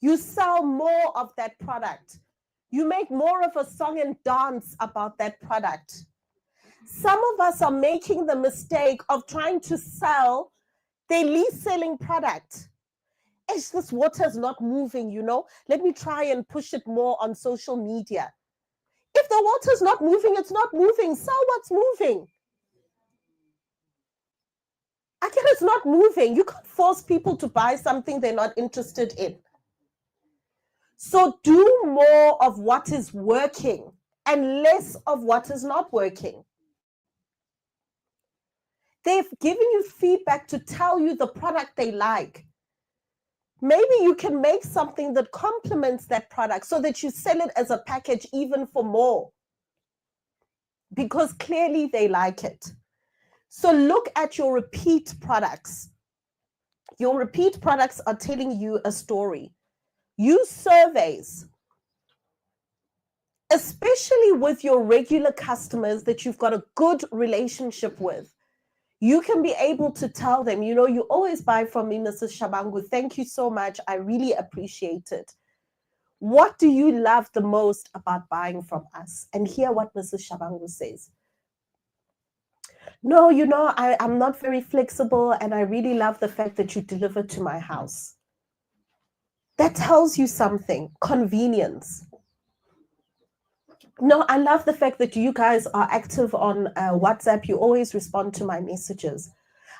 You sell more of that product. You make more of a song and dance about that product. Some of us are making the mistake of trying to sell their least selling product. This water is not moving, Let me try and push it more on social media. If the water is not moving, it's not moving. Sell what's moving. Again, it's not moving. You can't force people to buy something they're not interested in. So do more of what is working and less of what is not working. They've given you feedback to tell you the product they like. Maybe you can make something that complements that product so that you sell it as a package even for more, because clearly they like it. So look at your repeat products. Your repeat products are telling you a story. Use surveys, especially with your regular customers that you've got a good relationship with. You can be able to tell them, you always buy from me, Mrs. Shabangu. Thank you so much. I really appreciate it. What do you love the most about buying from us? And hear what Mrs. Shabangu says. No, I'm not very flexible, and I really love the fact that you deliver to my house. That tells you something. Convenience. No, I love the fact that you guys are active on WhatsApp. You always respond to my messages.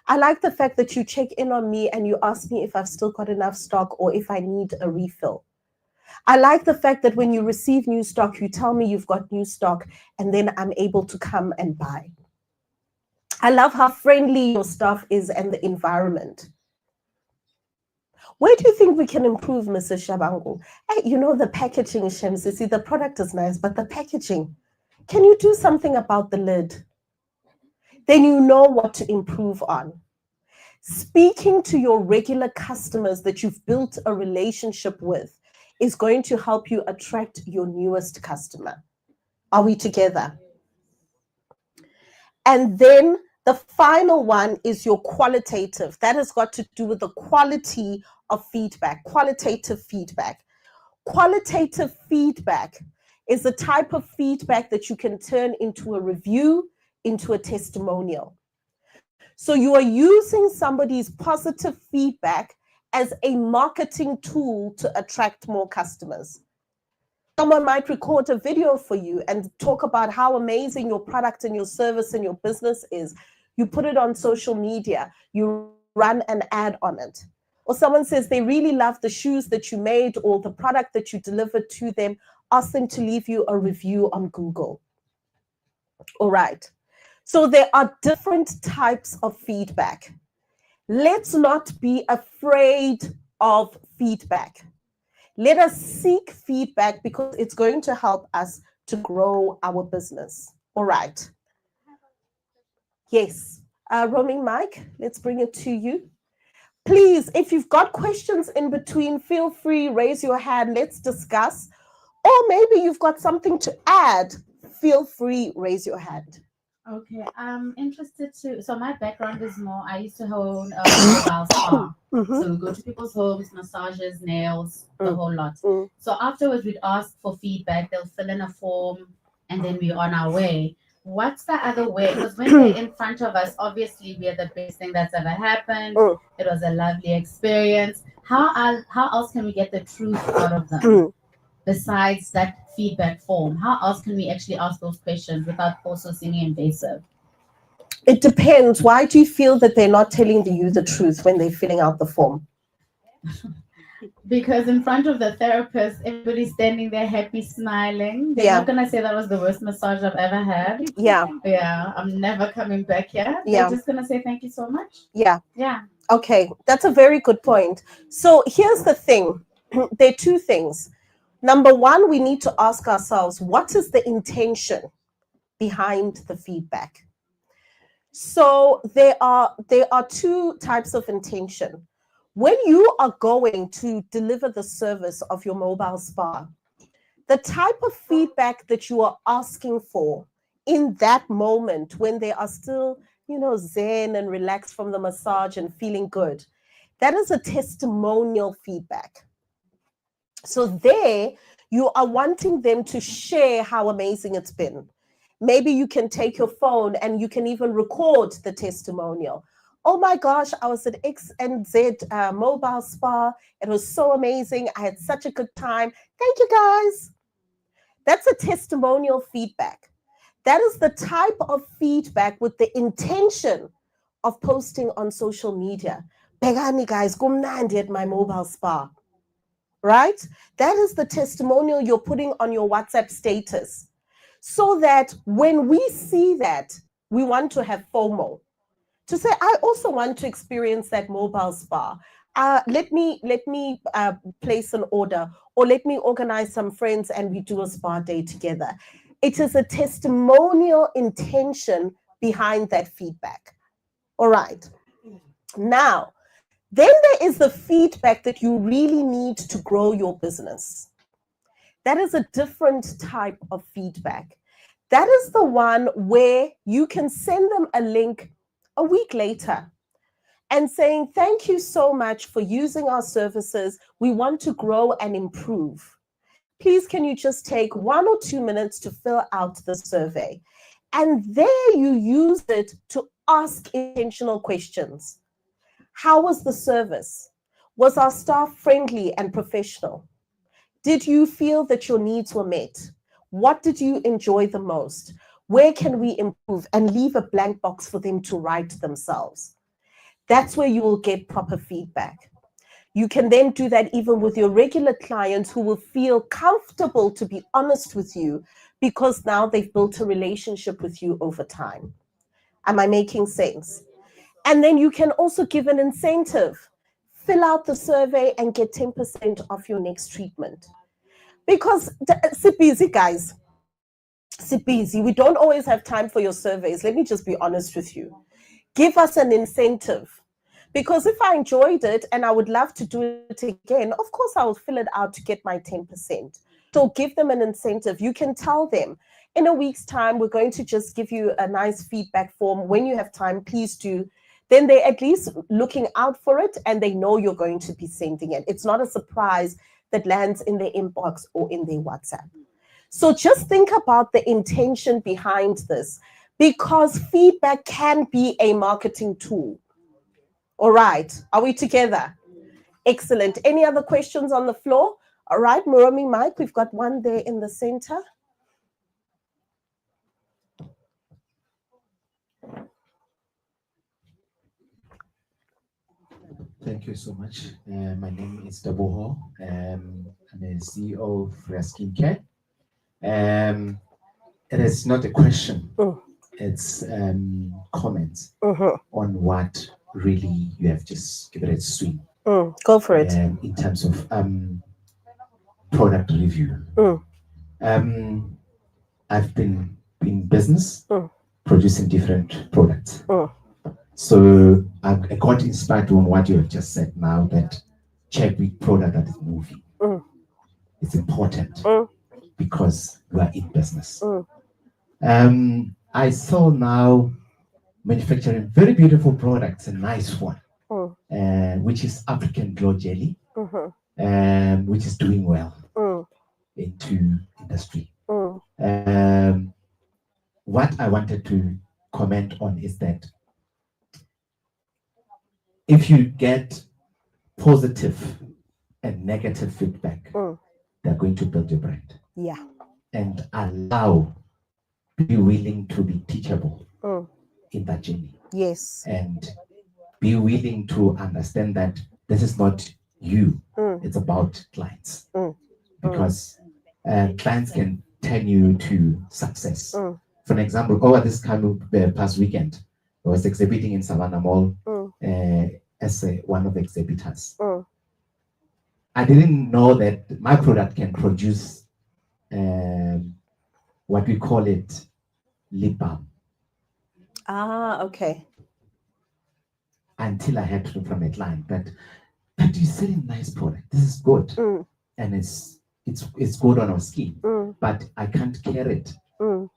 I like the fact that you check in on me and you ask me if I've still got enough stock or if I need a refill. I like the fact that when you receive new stock, you tell me you've got new stock, and then I'm able to come and buy. I love how friendly your staff is and the environment. Where do you think we can improve, Mrs. Shabangu? Hey, the packaging, Shems. You see, the product is nice, but the packaging, can you do something about the lid? Then you know what to improve on. Speaking to your regular customers that you've built a relationship with is going to help you attract your newest customer. Are we together? And then the final one is your qualitative. That has got to do with the quality of feedback, qualitative feedback. Qualitative feedback is the type of feedback that you can turn into a review, into a testimonial. So you are using somebody's positive feedback as a marketing tool to attract more customers. Someone might record a video for you and talk about how amazing your product and your service and your business is. You put it on social media, you run an ad on it. Or someone says they really love the shoes that you made or the product that you delivered to them. Ask them to leave you a review on Google. All right. So there are different types of feedback. Let's not be afraid of feedback. Let us seek feedback because it's going to help us to grow our business. All right. Yes. Roaming Mike, let's bring it to you. Please, if you've got questions in between, feel free, raise your hand, let's discuss. Or maybe you've got something to add, feel free, raise your hand. Okay, I'm interested to. So my background is more. I used to own a mobile spa. So we go to people's homes, massages, nails, the whole lot. So afterwards, we'd ask for feedback. They'll fill in a form, and then we're on our way. What's the other way? Because when they're in front of us, obviously we are the best thing that's ever happened. It was a lovely experience. How else can we get the truth out of them? Besides that feedback form, how else can we actually ask those questions without also seeming invasive? It depends. Why do you feel that they're not telling you the truth when they're filling out the form? Because in front of the therapist, everybody's standing there happy, smiling. They're not gonna say that was the worst massage I've ever had. Yeah. Yeah, I'm never coming back here. They're just gonna say thank you so much. Yeah. Yeah. Okay, that's a very good point. So here's the thing. There are two things. Number one, we need to ask ourselves, what is the intention behind the feedback? So there are two types of intention. When you are going to deliver the service of your mobile spa, the type of feedback that you are asking for in that moment when they are still, zen and relaxed from the massage and feeling good, that is a testimonial feedback. So there, you are wanting them to share how amazing it's been. Maybe you can take your phone and you can even record the testimonial. Oh my gosh, I was at X and Z mobile spa. It was so amazing. I had such a good time. Thank you, guys. That's a testimonial feedback. That is the type of feedback with the intention of posting on social media. Begani guys, kumnandi at my mobile spa. Right? That is the testimonial you're putting on your WhatsApp status. So that when we see that, we want to have FOMO. To say, I also want to experience that mobile spa. Let me place an order, or let me organize some friends and we do a spa day together. It is a testimonial intention behind that feedback. All right. Now, then there is the feedback that you really need to grow your business. That is a different type of feedback. That is the one where you can send them a link a week later and saying, thank you so much for using our services. We want to grow and improve. please can you just take 1 or 2 minutes to fill out the survey? And there you use it to ask intentional questions. How was the service? Was our staff friendly and professional? Did you feel that your needs were met? What did you enjoy the most? Where can we improve? And leave a blank box for them to write themselves. That's where you will get proper feedback. You can then do that even with your regular clients who will feel comfortable to be honest with you because now they've built a relationship with you over time. Am I making sense? And then you can also give an incentive. Fill out the survey and get 10% off your next treatment. Because sit busy, guys. Sit busy. We don't always have time for your surveys. Let me just be honest with you. Give us an incentive. Because if I enjoyed it and I would love to do it again, of course I will fill it out to get my 10%. So give them an incentive. You can tell them, in a week's time, we're going to just give you a nice feedback form. When you have time, please do. Then they're at least looking out for it and they know you're going to be sending it. It's not a surprise that lands in their inbox or in their WhatsApp. So just think about the intention behind this, because feedback can be a marketing tool. All right, are we together? Excellent. Any other questions on the floor? All right, Muromi Mike, we've got one there in the center. Thank you so much. My name is Daboho. I'm the CEO of Rare Skincare. It is not a question. It's comments on what really you have just given it a swing. Go for it. In terms of product review. I've been in business producing different products. So I got inspired on what you have just said now, that check with product that is moving. It's important because we are in business. I saw now manufacturing very beautiful products, a nice one, which is African Glow Jelly, which is doing well into industry. What I wanted to comment on is that if you get positive and negative feedback, they're going to build your brand. Yeah. And be willing to be teachable in that journey. Yes. And be willing to understand that this is not you, it's about clients. Because clients can turn you to success. For an example, over this past weekend, I was exhibiting in Savannah Mall as one of the exhibitors. I didn't know that my product can produce what we call it lip balm. Okay. Until I had to from a client that you're selling a nice product. This is good, and it's good on our skin, but I can't carry it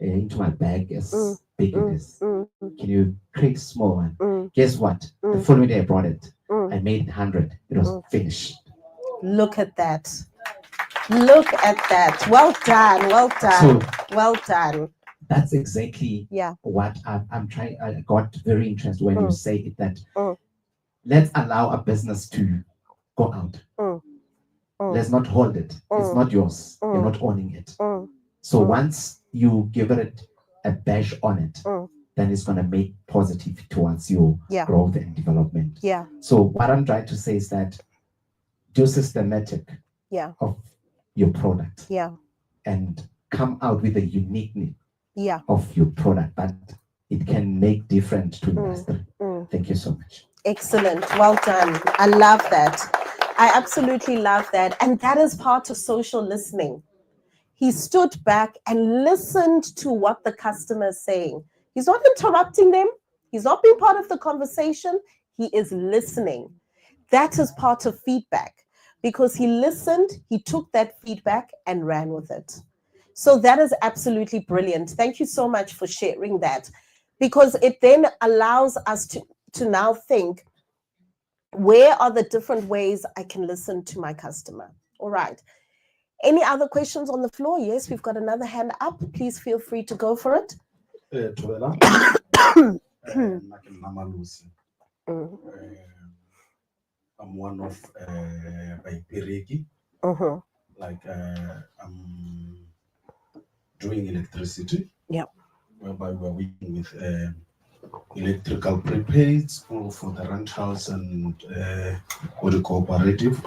into my bag as big as this. Can you create a small one? Guess what? The following day I brought it. I made 100. It was finished. Look at that. Look at that. Well done. Well done. So, well done. That's exactly what I'm trying. I got very interested when you say it, that let's allow a business to go out. Let's not hold it. It's not yours. You're not owning it. So once you give it a badge on it, then it's going to make positive towards your growth and development. So what I'm trying to say is that do systematic of your product and come out with a uniqueness of your product that it can make difference to industry. Thank you so much. Excellent. Well done. I love that. I absolutely love that. And that is part of social listening. He stood back and listened to what the customer is saying. He's not interrupting them. He's not being part of the conversation. He is listening. That is part of feedback, because he listened, he took that feedback and ran with it. So that is absolutely brilliant. Thank you so much for sharing that, because it then allows us to now think, where are the different ways I can listen to my customer? All right. Any other questions on the floor? Yes, we've got another hand up. Please feel free to go for it. I'm one of Baipiriki. Like I'm doing electricity. Yep. Whereby we're working with electrical prepaids for the rentals and for the cooperative.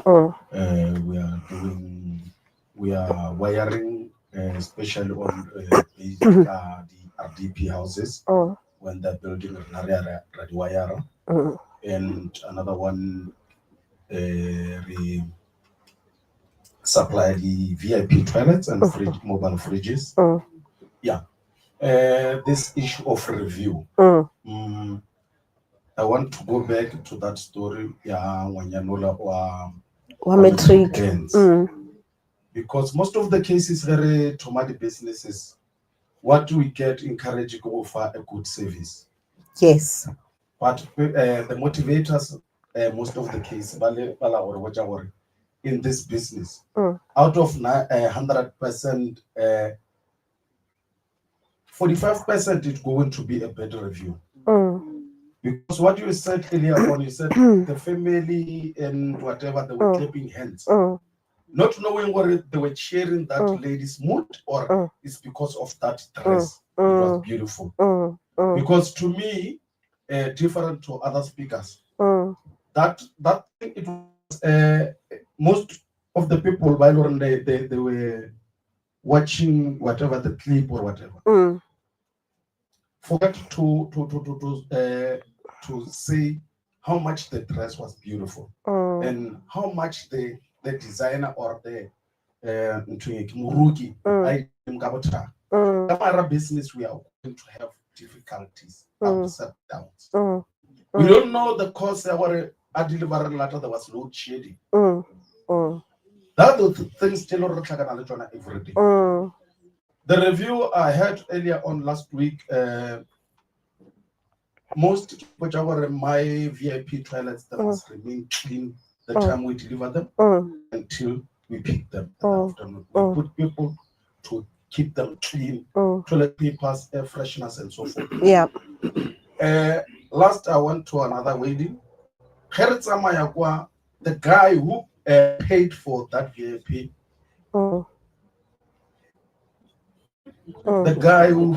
We are wiring, especially on the RDP houses when they're building wire. And another one, we supply the VIP toilets and mobile fridges. Yeah. This issue of review. I want to go back to that story. Yeah, when Yanola or metric ends. Because most of the cases, very traumatic businesses, what we get encouraging to offer a good service. Yes. But the motivators, most of the cases, in this business, out of 100%, 45% is going to be a better review. Because what you said earlier on, you said the family and whatever, they were clapping hands. Not knowing whether they were cheering that lady's mood or it's because of that dress. It was beautiful. Because to me, different to other speakers, that it was most of the people while they were watching whatever the clip or whatever. Forget to say how much the dress was beautiful and how much the designer or the Murugi business we are going to have difficulties, ups and downs. We don't know the cause there was load shedding. That the things still every day. The review I had earlier on last week, most which are my VIP toilets that must remain clean the time we deliver them until we pick them. We put people to keep them clean, toilet papers, air fresheners, and so forth. Yeah. Last I went to another wedding. The guy who paid for that VIP. The guy who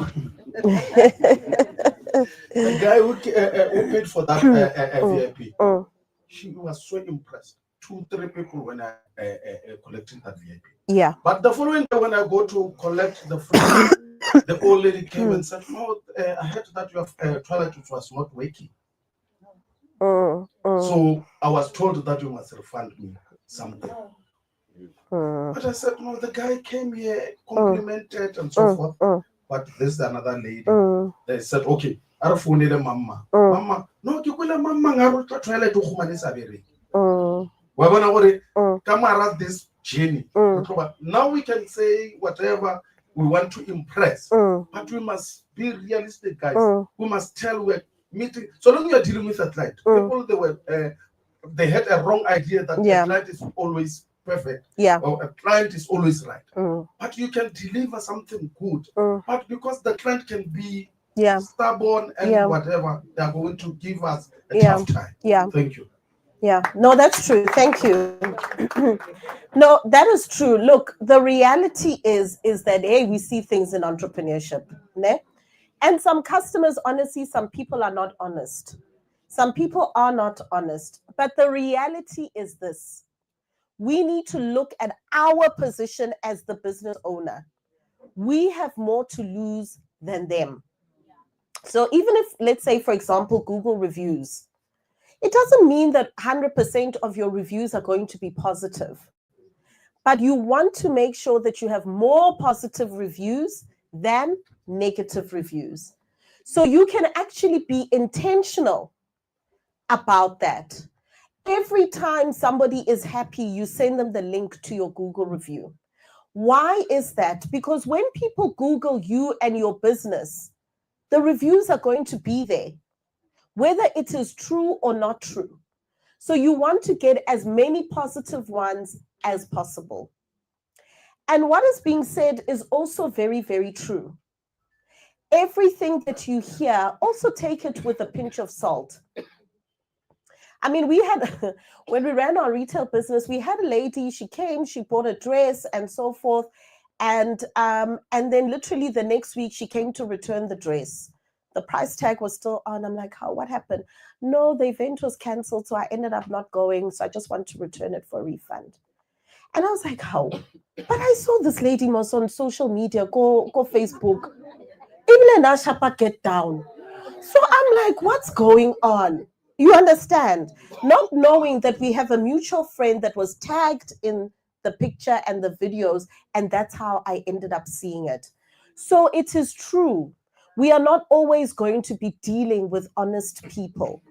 paid for that VIP. She was so impressed. 2-3 people when I collected that VIP. Yeah. But the following day when I go to collect the food, the old lady came and said, "No, I heard that your toilet was not working." So I was told that you must refund me something. But I said, no, the guy came here, complimented and so forth. But this is another lady. They said, okay, I'll phone the mama. Mama, no, you will mama ngaruta toilet to humanisa bere. Come around this journey. Now we can say whatever we want to impress, but we must be realistic, guys. We must tell we're meeting. So long you are dealing with a client, people they had a wrong idea that the client is always perfect. Or a client is always right. But you can deliver something good. But because the client can be stubborn and whatever, they are going to give us a tough time. Thank you. Yeah, no, that's true. Thank you. No, that is true. Look, the reality is that, hey, we see things in entrepreneurship. Ne? And some customers, honestly, some people are not honest. Some people are not honest. But the reality is this. We need to look at our position as the business owner. We have more to lose than them. So even if, let's say, for example, Google reviews, it doesn't mean that 100% of your reviews are going to be positive. But you want to make sure that you have more positive reviews than negative reviews. So you can actually be intentional about that. Every time somebody is happy, you send them the link to your Google review. Why is that? Because when people Google you and your business, the reviews are going to be there, whether it is true or not true. So you want to get as many positive ones as possible. And what is being said is also very, very true. Everything that you hear, also take it with a pinch of salt. I mean, we had, when we ran our retail business, we had a lady, she came, she bought a dress and so forth. And then literally the next week she came to return the dress. The price tag was still on. I'm like, what happened? No, the event was canceled. So I ended up not going. So I just want to return it for a refund. And I was like, how? But I saw this lady was on social media, go Facebook. Get down. So I'm like, what's going on? You understand? Not knowing that we have a mutual friend that was tagged in the picture and the videos, and that's how I ended up seeing it. So it is true. We are not always going to be dealing with honest people,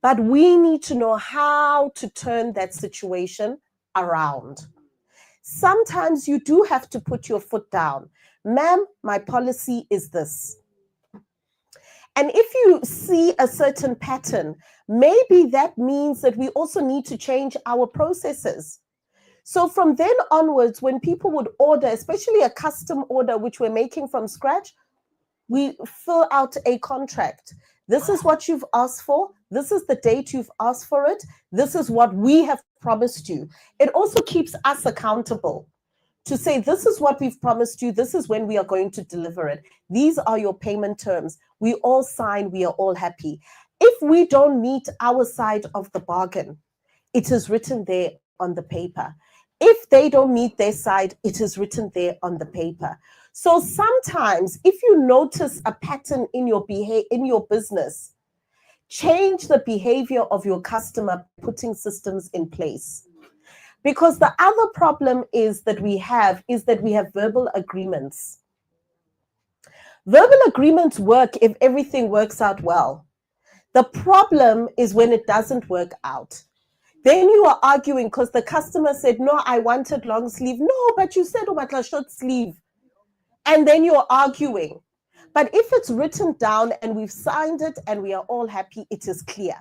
but we need to know how to turn that situation around. Sometimes you do have to put your foot down. Ma'am, my policy is this. And if you see a certain pattern, maybe that means that we also need to change our processes. So from then onwards, when people would order, especially a custom order, which we're making from scratch, we fill out a contract. This is what you've asked for. This is the date you've asked for it. This is what we have promised you. It also keeps us accountable to say, this is what we've promised you. This is when we are going to deliver it. These are your payment terms. We all sign. We are all happy. If we don't meet our side of the bargain, it is written there on the paper. If they don't meet their side, it is written there on the paper. So sometimes if you notice a pattern in your business, change the behavior of your customer, putting systems in place. Because the other problem is that we have verbal agreements. Verbal agreements work if everything works out well. The problem is when it doesn't work out. Then you are arguing because the customer said, no, I wanted long sleeve. No, but you said about a short sleeve. And then you're arguing. But if it's written down and we've signed it and we are all happy, it is clear.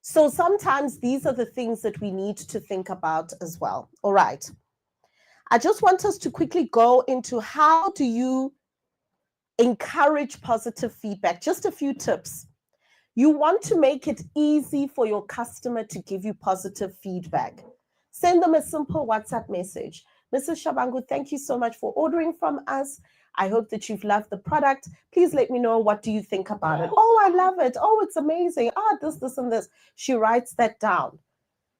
So sometimes these are the things that we need to think about as well. All right. I just want us to quickly go into how do you encourage positive feedback. Just a few tips. You want to make it easy for your customer to give you positive feedback. Send them a simple WhatsApp message. Mrs. Shabangu, thank you so much for ordering from us. I hope that you've loved the product. Please let me know, what do you think about it? Oh, I love it. Oh, it's amazing. This, and this. She writes that down.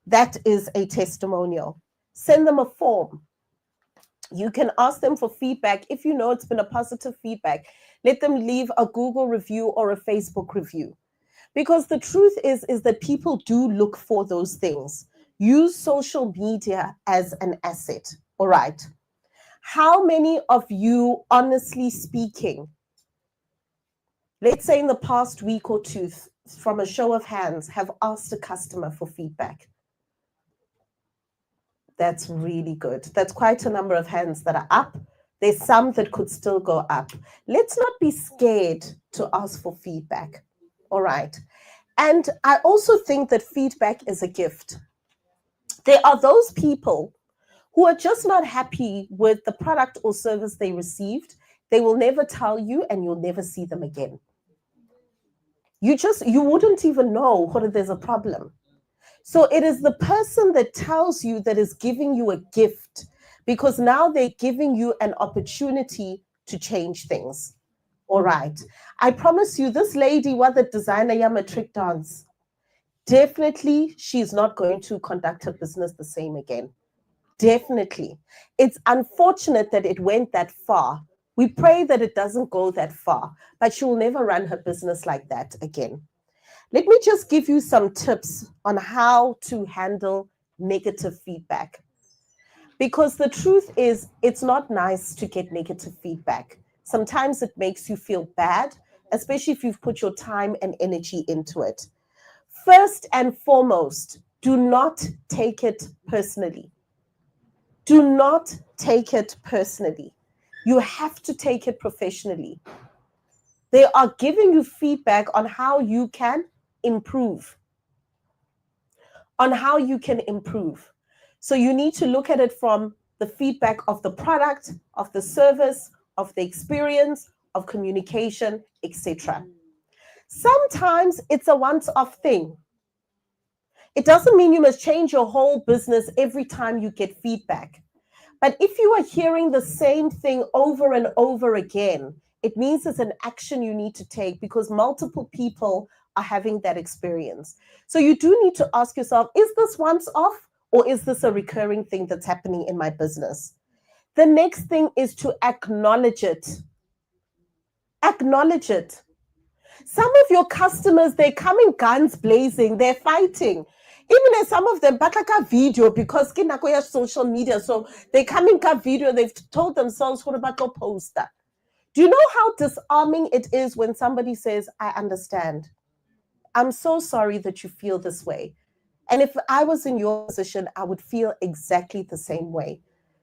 That is a testimonial. Send them a form. You can ask them for feedback. If you know it's been a positive feedback, let them leave a Google review or a Facebook review. Because the truth is that people do look for those things. Use social media as an asset. All right. How many of you, honestly speaking, let's say in the past week or two, from a show of hands, have asked a customer for feedback? That's really good. That's quite a number of hands that are up. There's some that could still go up. Let's not be scared to ask for feedback. All right. And I also think that feedback is a gift. There are those people who are just not happy with the product or service they received. They will never tell you and you'll never see them again. You wouldn't even know whether there's a problem. So it is the person that tells you that is giving you a gift, because now they're giving you an opportunity to change things. All right. I promise you, this lady was the designer ya matric dance. Definitely, she's not going to conduct her business the same again. Definitely. It's unfortunate that it went that far. We pray that it doesn't go that far, but she will never run her business like that again. Let me just give you some tips on how to handle negative feedback. Because the truth is, it's not nice to get negative feedback. Sometimes it makes you feel bad, especially if you've put your time and energy into it. First and foremost, do not take it personally. Do not take it personally. You have to take it professionally. They are giving you feedback on how you can improve. On how you can improve. So you need to look at it from the feedback of the product, of the service, of the experience, of communication, etc. Sometimes it's a once-off thing. It doesn't mean you must change your whole business every time you get feedback. But if you are hearing the same thing over and over again, it means it's an action you need to take because multiple people are having that experience. So you do need to ask yourself, is this once off or is this a recurring thing that's happening in my business? The next thing is to acknowledge it. Acknowledge it. Some of your customers, they come in guns blazing, they're fighting. Even as some of them, but like a video because social media, so they come in video, they've told themselves, what about your poster? Do you know how disarming it is when somebody says, I understand. I'm so sorry that you feel this way. And if I was in your position, I would feel exactly the same way.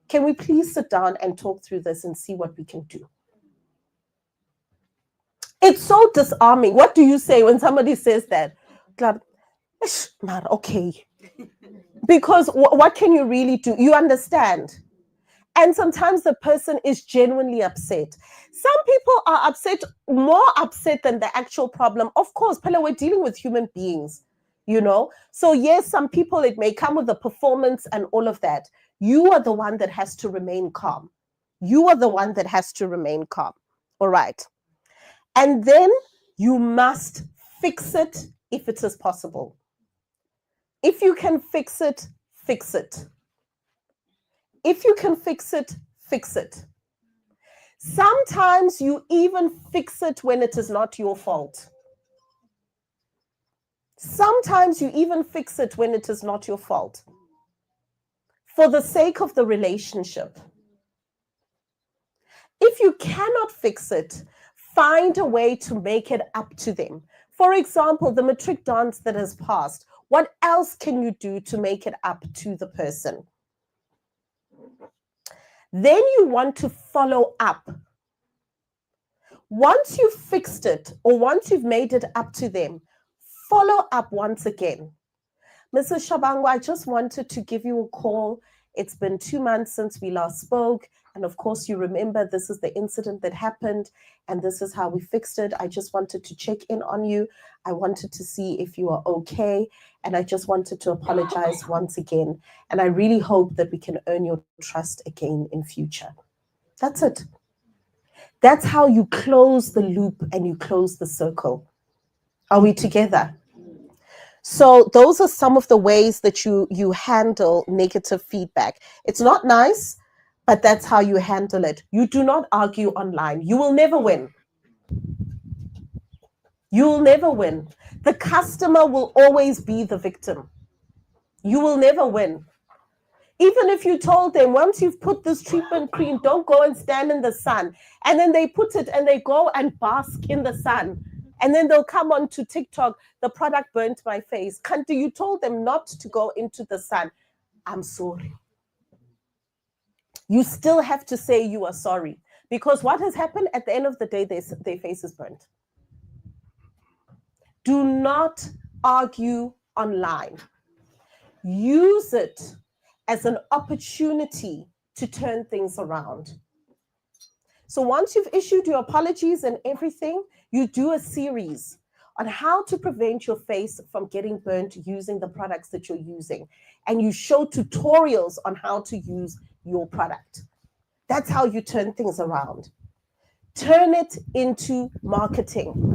Can we please sit down and talk through this and see what we can do? It's so disarming. What do you say when somebody says that? Okay. Because what can you really do? You understand. And sometimes the person is genuinely upset. Some people are upset, more upset than the actual problem. Of course, Pella, we're dealing with human beings, you know? So yes, some people, it may come with the performance and all of that. You are the one that has to remain calm. You are the one that has to remain calm. All right. And then you must fix it if it is possible. If you can fix it, fix it. If you can fix it, fix it. Sometimes you even fix it when it is not your fault. Sometimes you even fix it when it is not your fault. For the sake of the relationship. If you cannot fix it, find a way to make it up to them. For example, the matric dance that has passed. What else can you do to make it up to the person? Then you want to follow up. Once you've fixed it or once you've made it up to them, follow up once again. Mrs. Shabangu, I just wanted to give you a call. It's been 2 months since we last spoke. And of course, you remember this is the incident that happened and this is how we fixed it. I just wanted to check in on you. I wanted to see if you are okay. And I just wanted to apologize once again. And I really hope that we can earn your trust again in future. That's it. That's how you close the loop and you close the circle. Are we together? So those are some of the ways that you handle negative feedback. It's not nice, but that's how you handle it. You do not argue online. You will never win. You will never win. The customer will always be the victim. You will never win. Even if you told them, once you've put this treatment cream, don't go and stand in the sun. And then they put it and they go and bask in the sun. And then they'll come on to TikTok, the product burnt my face. Kanti, you told them not to go into the sun. I'm sorry. You still have to say you are sorry. Because what has happened at the end of the day, their face is burnt. Do not argue online. Use it as an opportunity to turn things around. So once you've issued your apologies and everything, you do a series on how to prevent your face from getting burnt using the products that you're using. And you show tutorials on how to use your product. That's how you turn things around. Turn it into marketing.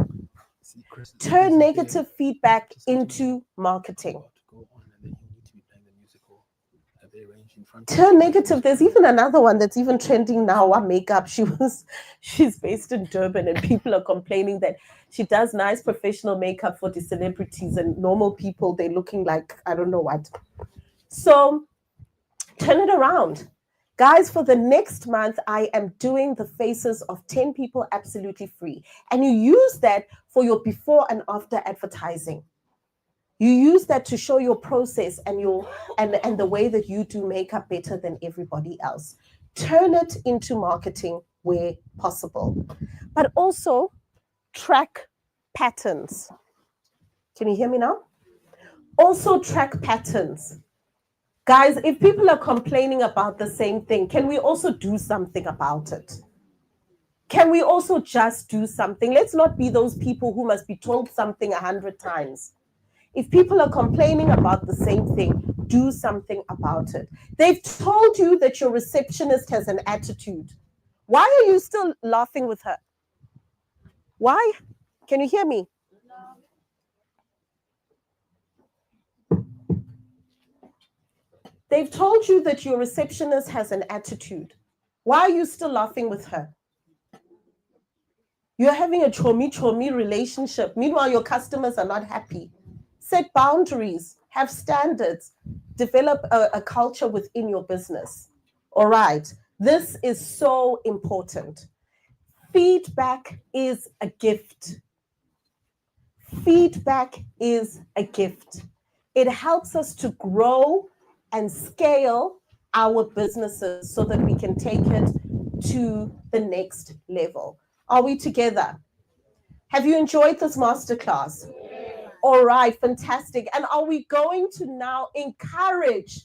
Turn negative feedback into marketing. Turn negative. There's even another one that's even trending now, our makeup. She's based in Durban and people are complaining that she does nice professional makeup for the celebrities and normal people, they're looking like, I don't know what. So turn it around. Guys, for the next month, I am doing the faces of 10 people absolutely free. And you use that for your before and after advertising. You use that to show your process and and the way that you do makeup better than everybody else. Turn it into marketing where possible. But also track patterns. Can you hear me now? Also track patterns. Guys, if people are complaining about the same thing, can we also do something about it? Can we also just do something? Let's not be those people who must be told something 100 times. If people are complaining about the same thing, do something about it. They've told you that your receptionist has an attitude. Why are you still laughing with her? Why? Can you hear me? They've told you that your receptionist has an attitude. Why are you still laughing with her? You're having a chomi relationship. Meanwhile, your customers are not happy. Set boundaries, have standards, develop a culture within your business. All right, this is so important. Feedback is a gift. Feedback is a gift. It helps us to grow and scale our businesses so that we can take it to the next level. Are we together? Have you enjoyed this masterclass? Yes. All right, fantastic. And are we going to now encourage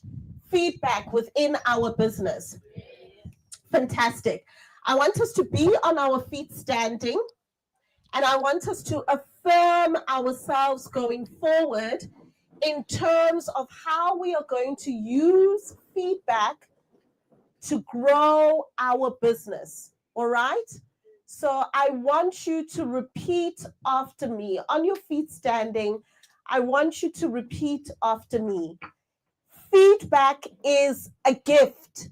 feedback within our business? Yes. Fantastic. I want us to be on our feet standing, and I want us to affirm ourselves going forward in terms of how we are going to use feedback to grow our business. All right? So I want you to repeat after me. On your feet standing, I want you to repeat after me. Feedback is a gift.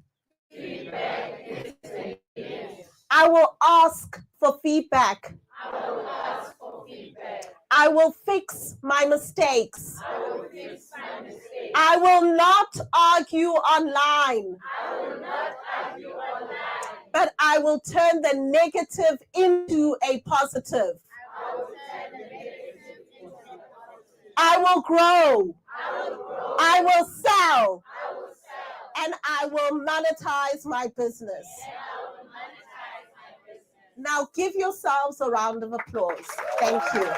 Feedback is a gift. I will ask for feedback. I will ask for feedback. I will fix my mistakes. I will fix my mistakes. I will not argue online. I will not argue online. But I will turn the negative into a positive. I will turn the negative into a positive. I will grow. I will grow. I will sell. I will sell. And I will monetize my business. And I will monetize my business. Now give yourselves a round of applause. Thank you.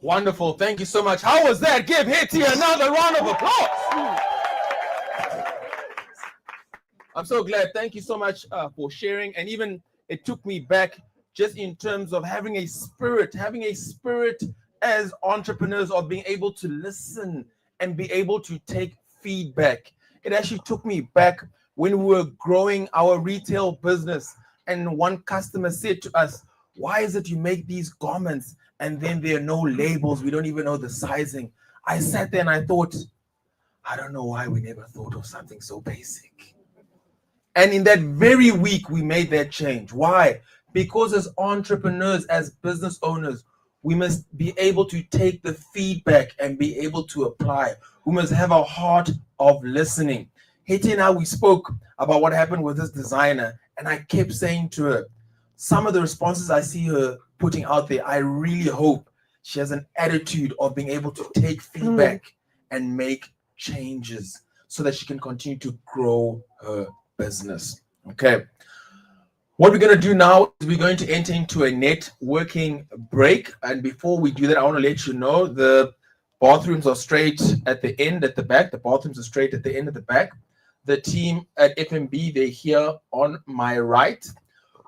Wonderful. Thank you so much. How was that? Give Hetty another round of applause. I'm so glad. Thank you so much for sharing. And even it took me back just in terms of having a spirit as entrepreneurs of being able to listen and be able to take feedback. It actually took me back when we were growing our retail business, and one customer said to us, "Why is it you make these garments and then there are no labels? We don't even know the sizing." I sat there and I thought, I don't know why we never thought of something so basic. And in that very week, we made that change. Why? Because as entrepreneurs, as business owners, we must be able to take the feedback and be able to apply. We must have a heart of listening. Hetty and I, we spoke about what happened with this designer, and I kept saying to her, some of the responses I see her putting out there, I really hope she has an attitude of being able to take feedback and make changes so that she can continue to grow her business. Okay. What we're going to do now is we're going to enter into a networking break. And before we do that, I want to let you know the bathrooms are straight at the end, at the back. The bathrooms are straight at the end, at the back. The team at FNB, they're here on my right.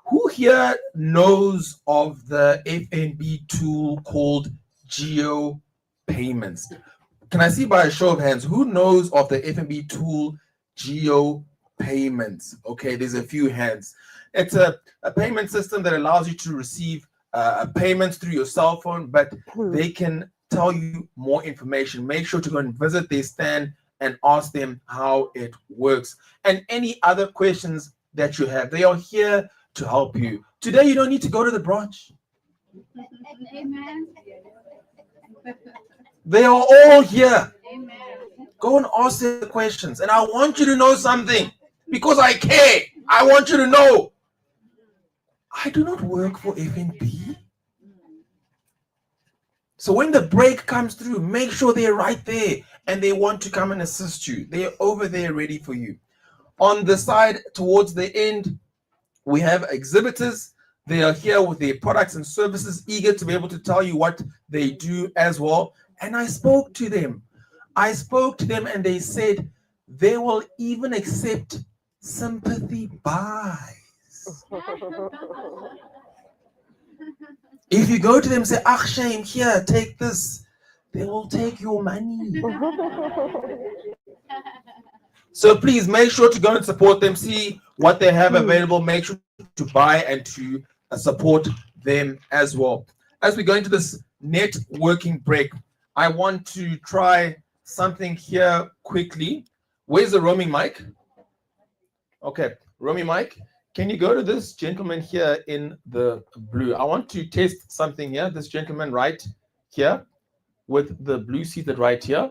Who here knows of the FNB tool called Geo Payments? Can I see by a show of hands, who knows of the FNB tool Geo Payments? Okay, there's a few hands. It's a payment system that allows you to receive payments through your cell phone, but they can tell you more information. Make sure to go and visit their stand and ask them how it works. And any other questions that you have, they are here to help you. Today, you don't need to go to the branch. Amen. They are all here. Amen. Go and ask them the questions. And I want you to know something because I care. I want you to know I do not work for FNB. So when the break comes through, make sure they're right there and they want to come and assist you. They're over there ready for you. On the side towards the end, we have exhibitors. They are here with their products and services, eager to be able to tell you what they do as well. And I spoke to them. And they said they will even accept sympathy buys. If you go to them and say, "Ah, shame, here, take this," they will take your money. So please make sure to go and support them, see what they have available, make sure to buy and to support them as well. As we go into this networking break, I want to try something here quickly. Where's the roaming mic? Okay, roaming mic. Can you go to this gentleman here in the blue? I want to test something here. This gentleman right here with the blue seated right here.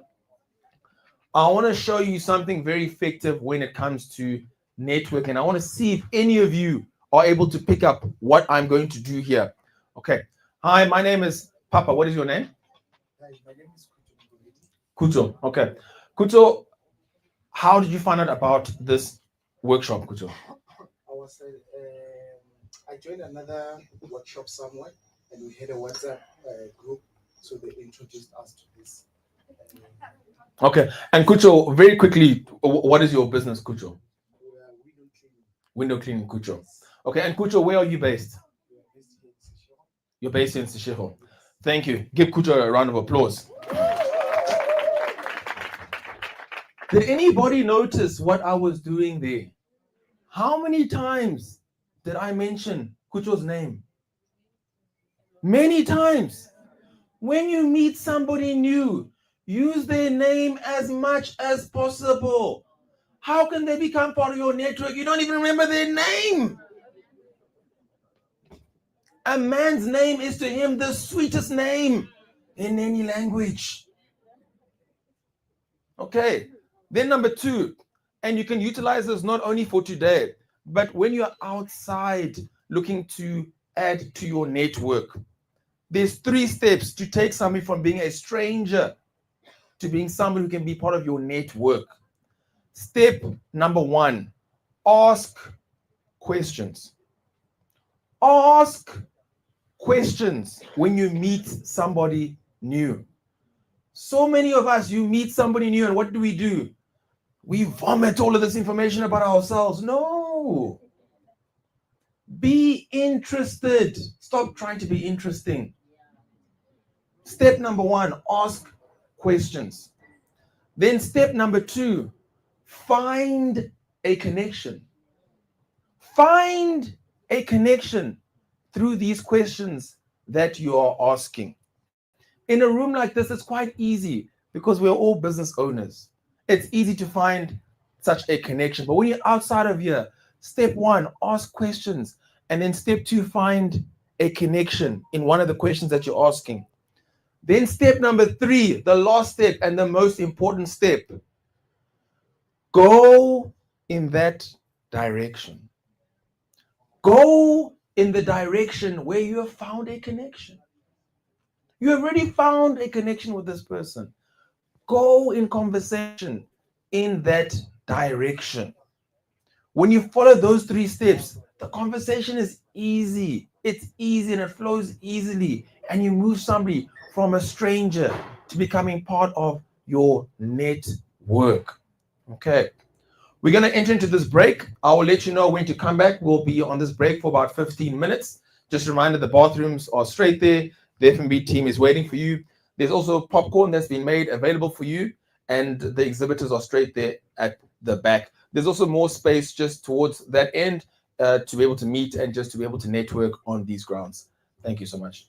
I want to show you something very effective when it comes to networking. I want to see if any of you are able to pick up what I'm going to do here. Okay. Hi, my name is Papa. What is your name? Hi, my name is Kuto. Okay. Kuto, how did you find out about this workshop, Kuto? I joined another workshop somewhere, and we had a WhatsApp group, so they introduced us to this. Okay. And Kucho, very quickly, what is your business, Kucho? Window cleaning, Kucho. Okay. And Kucho, where are you based? You're based in Seshego. Thank you. Give Kucho a round of applause. Did anybody notice what I was doing there? How many times did I mention Kucho's name? Many times. When you meet somebody new, use their name as much as possible. How can they become part of your network? You don't even remember their name. A man's name is to him the sweetest name in any language. Okay. Then number 2, and you can utilize this not only for today, but when you're outside looking to add to your network. There's 3 steps to take somebody from being a stranger to being somebody who can be part of your network. Step number 1, ask questions. Ask questions when you meet somebody new. So many of us, you meet somebody new, and what do? We vomit all of this information about ourselves. No. Be interested. Stop trying to be interesting. Step number 1, ask questions. Then step number 2, find a connection. Find a connection through these questions that you are asking. In a room like this, it's quite easy because we're all business owners. It's easy to find such a connection. But when you're outside of here, step 1, ask questions. And then step 2, find a connection in one of the questions that you're asking. Then step number 3, the last step and the most important step, go in that direction. Go in the direction where you have found a connection. You have already found a connection with this person. Go in conversation in that direction. When you follow those 3 steps, the conversation is easy. It's easy and it flows easily. And you move somebody from a stranger to becoming part of your network. Okay. We're going to enter into this break. I will let you know when to come back. We'll be on this break for about 15 minutes. Just a reminder, the bathrooms are straight there. The F&B team is waiting for you. There's also popcorn that's been made available for you, and the exhibitors are straight there at the back. There's also more space just towards that end to be able to meet and just to be able to network on these grounds. Thank you so much.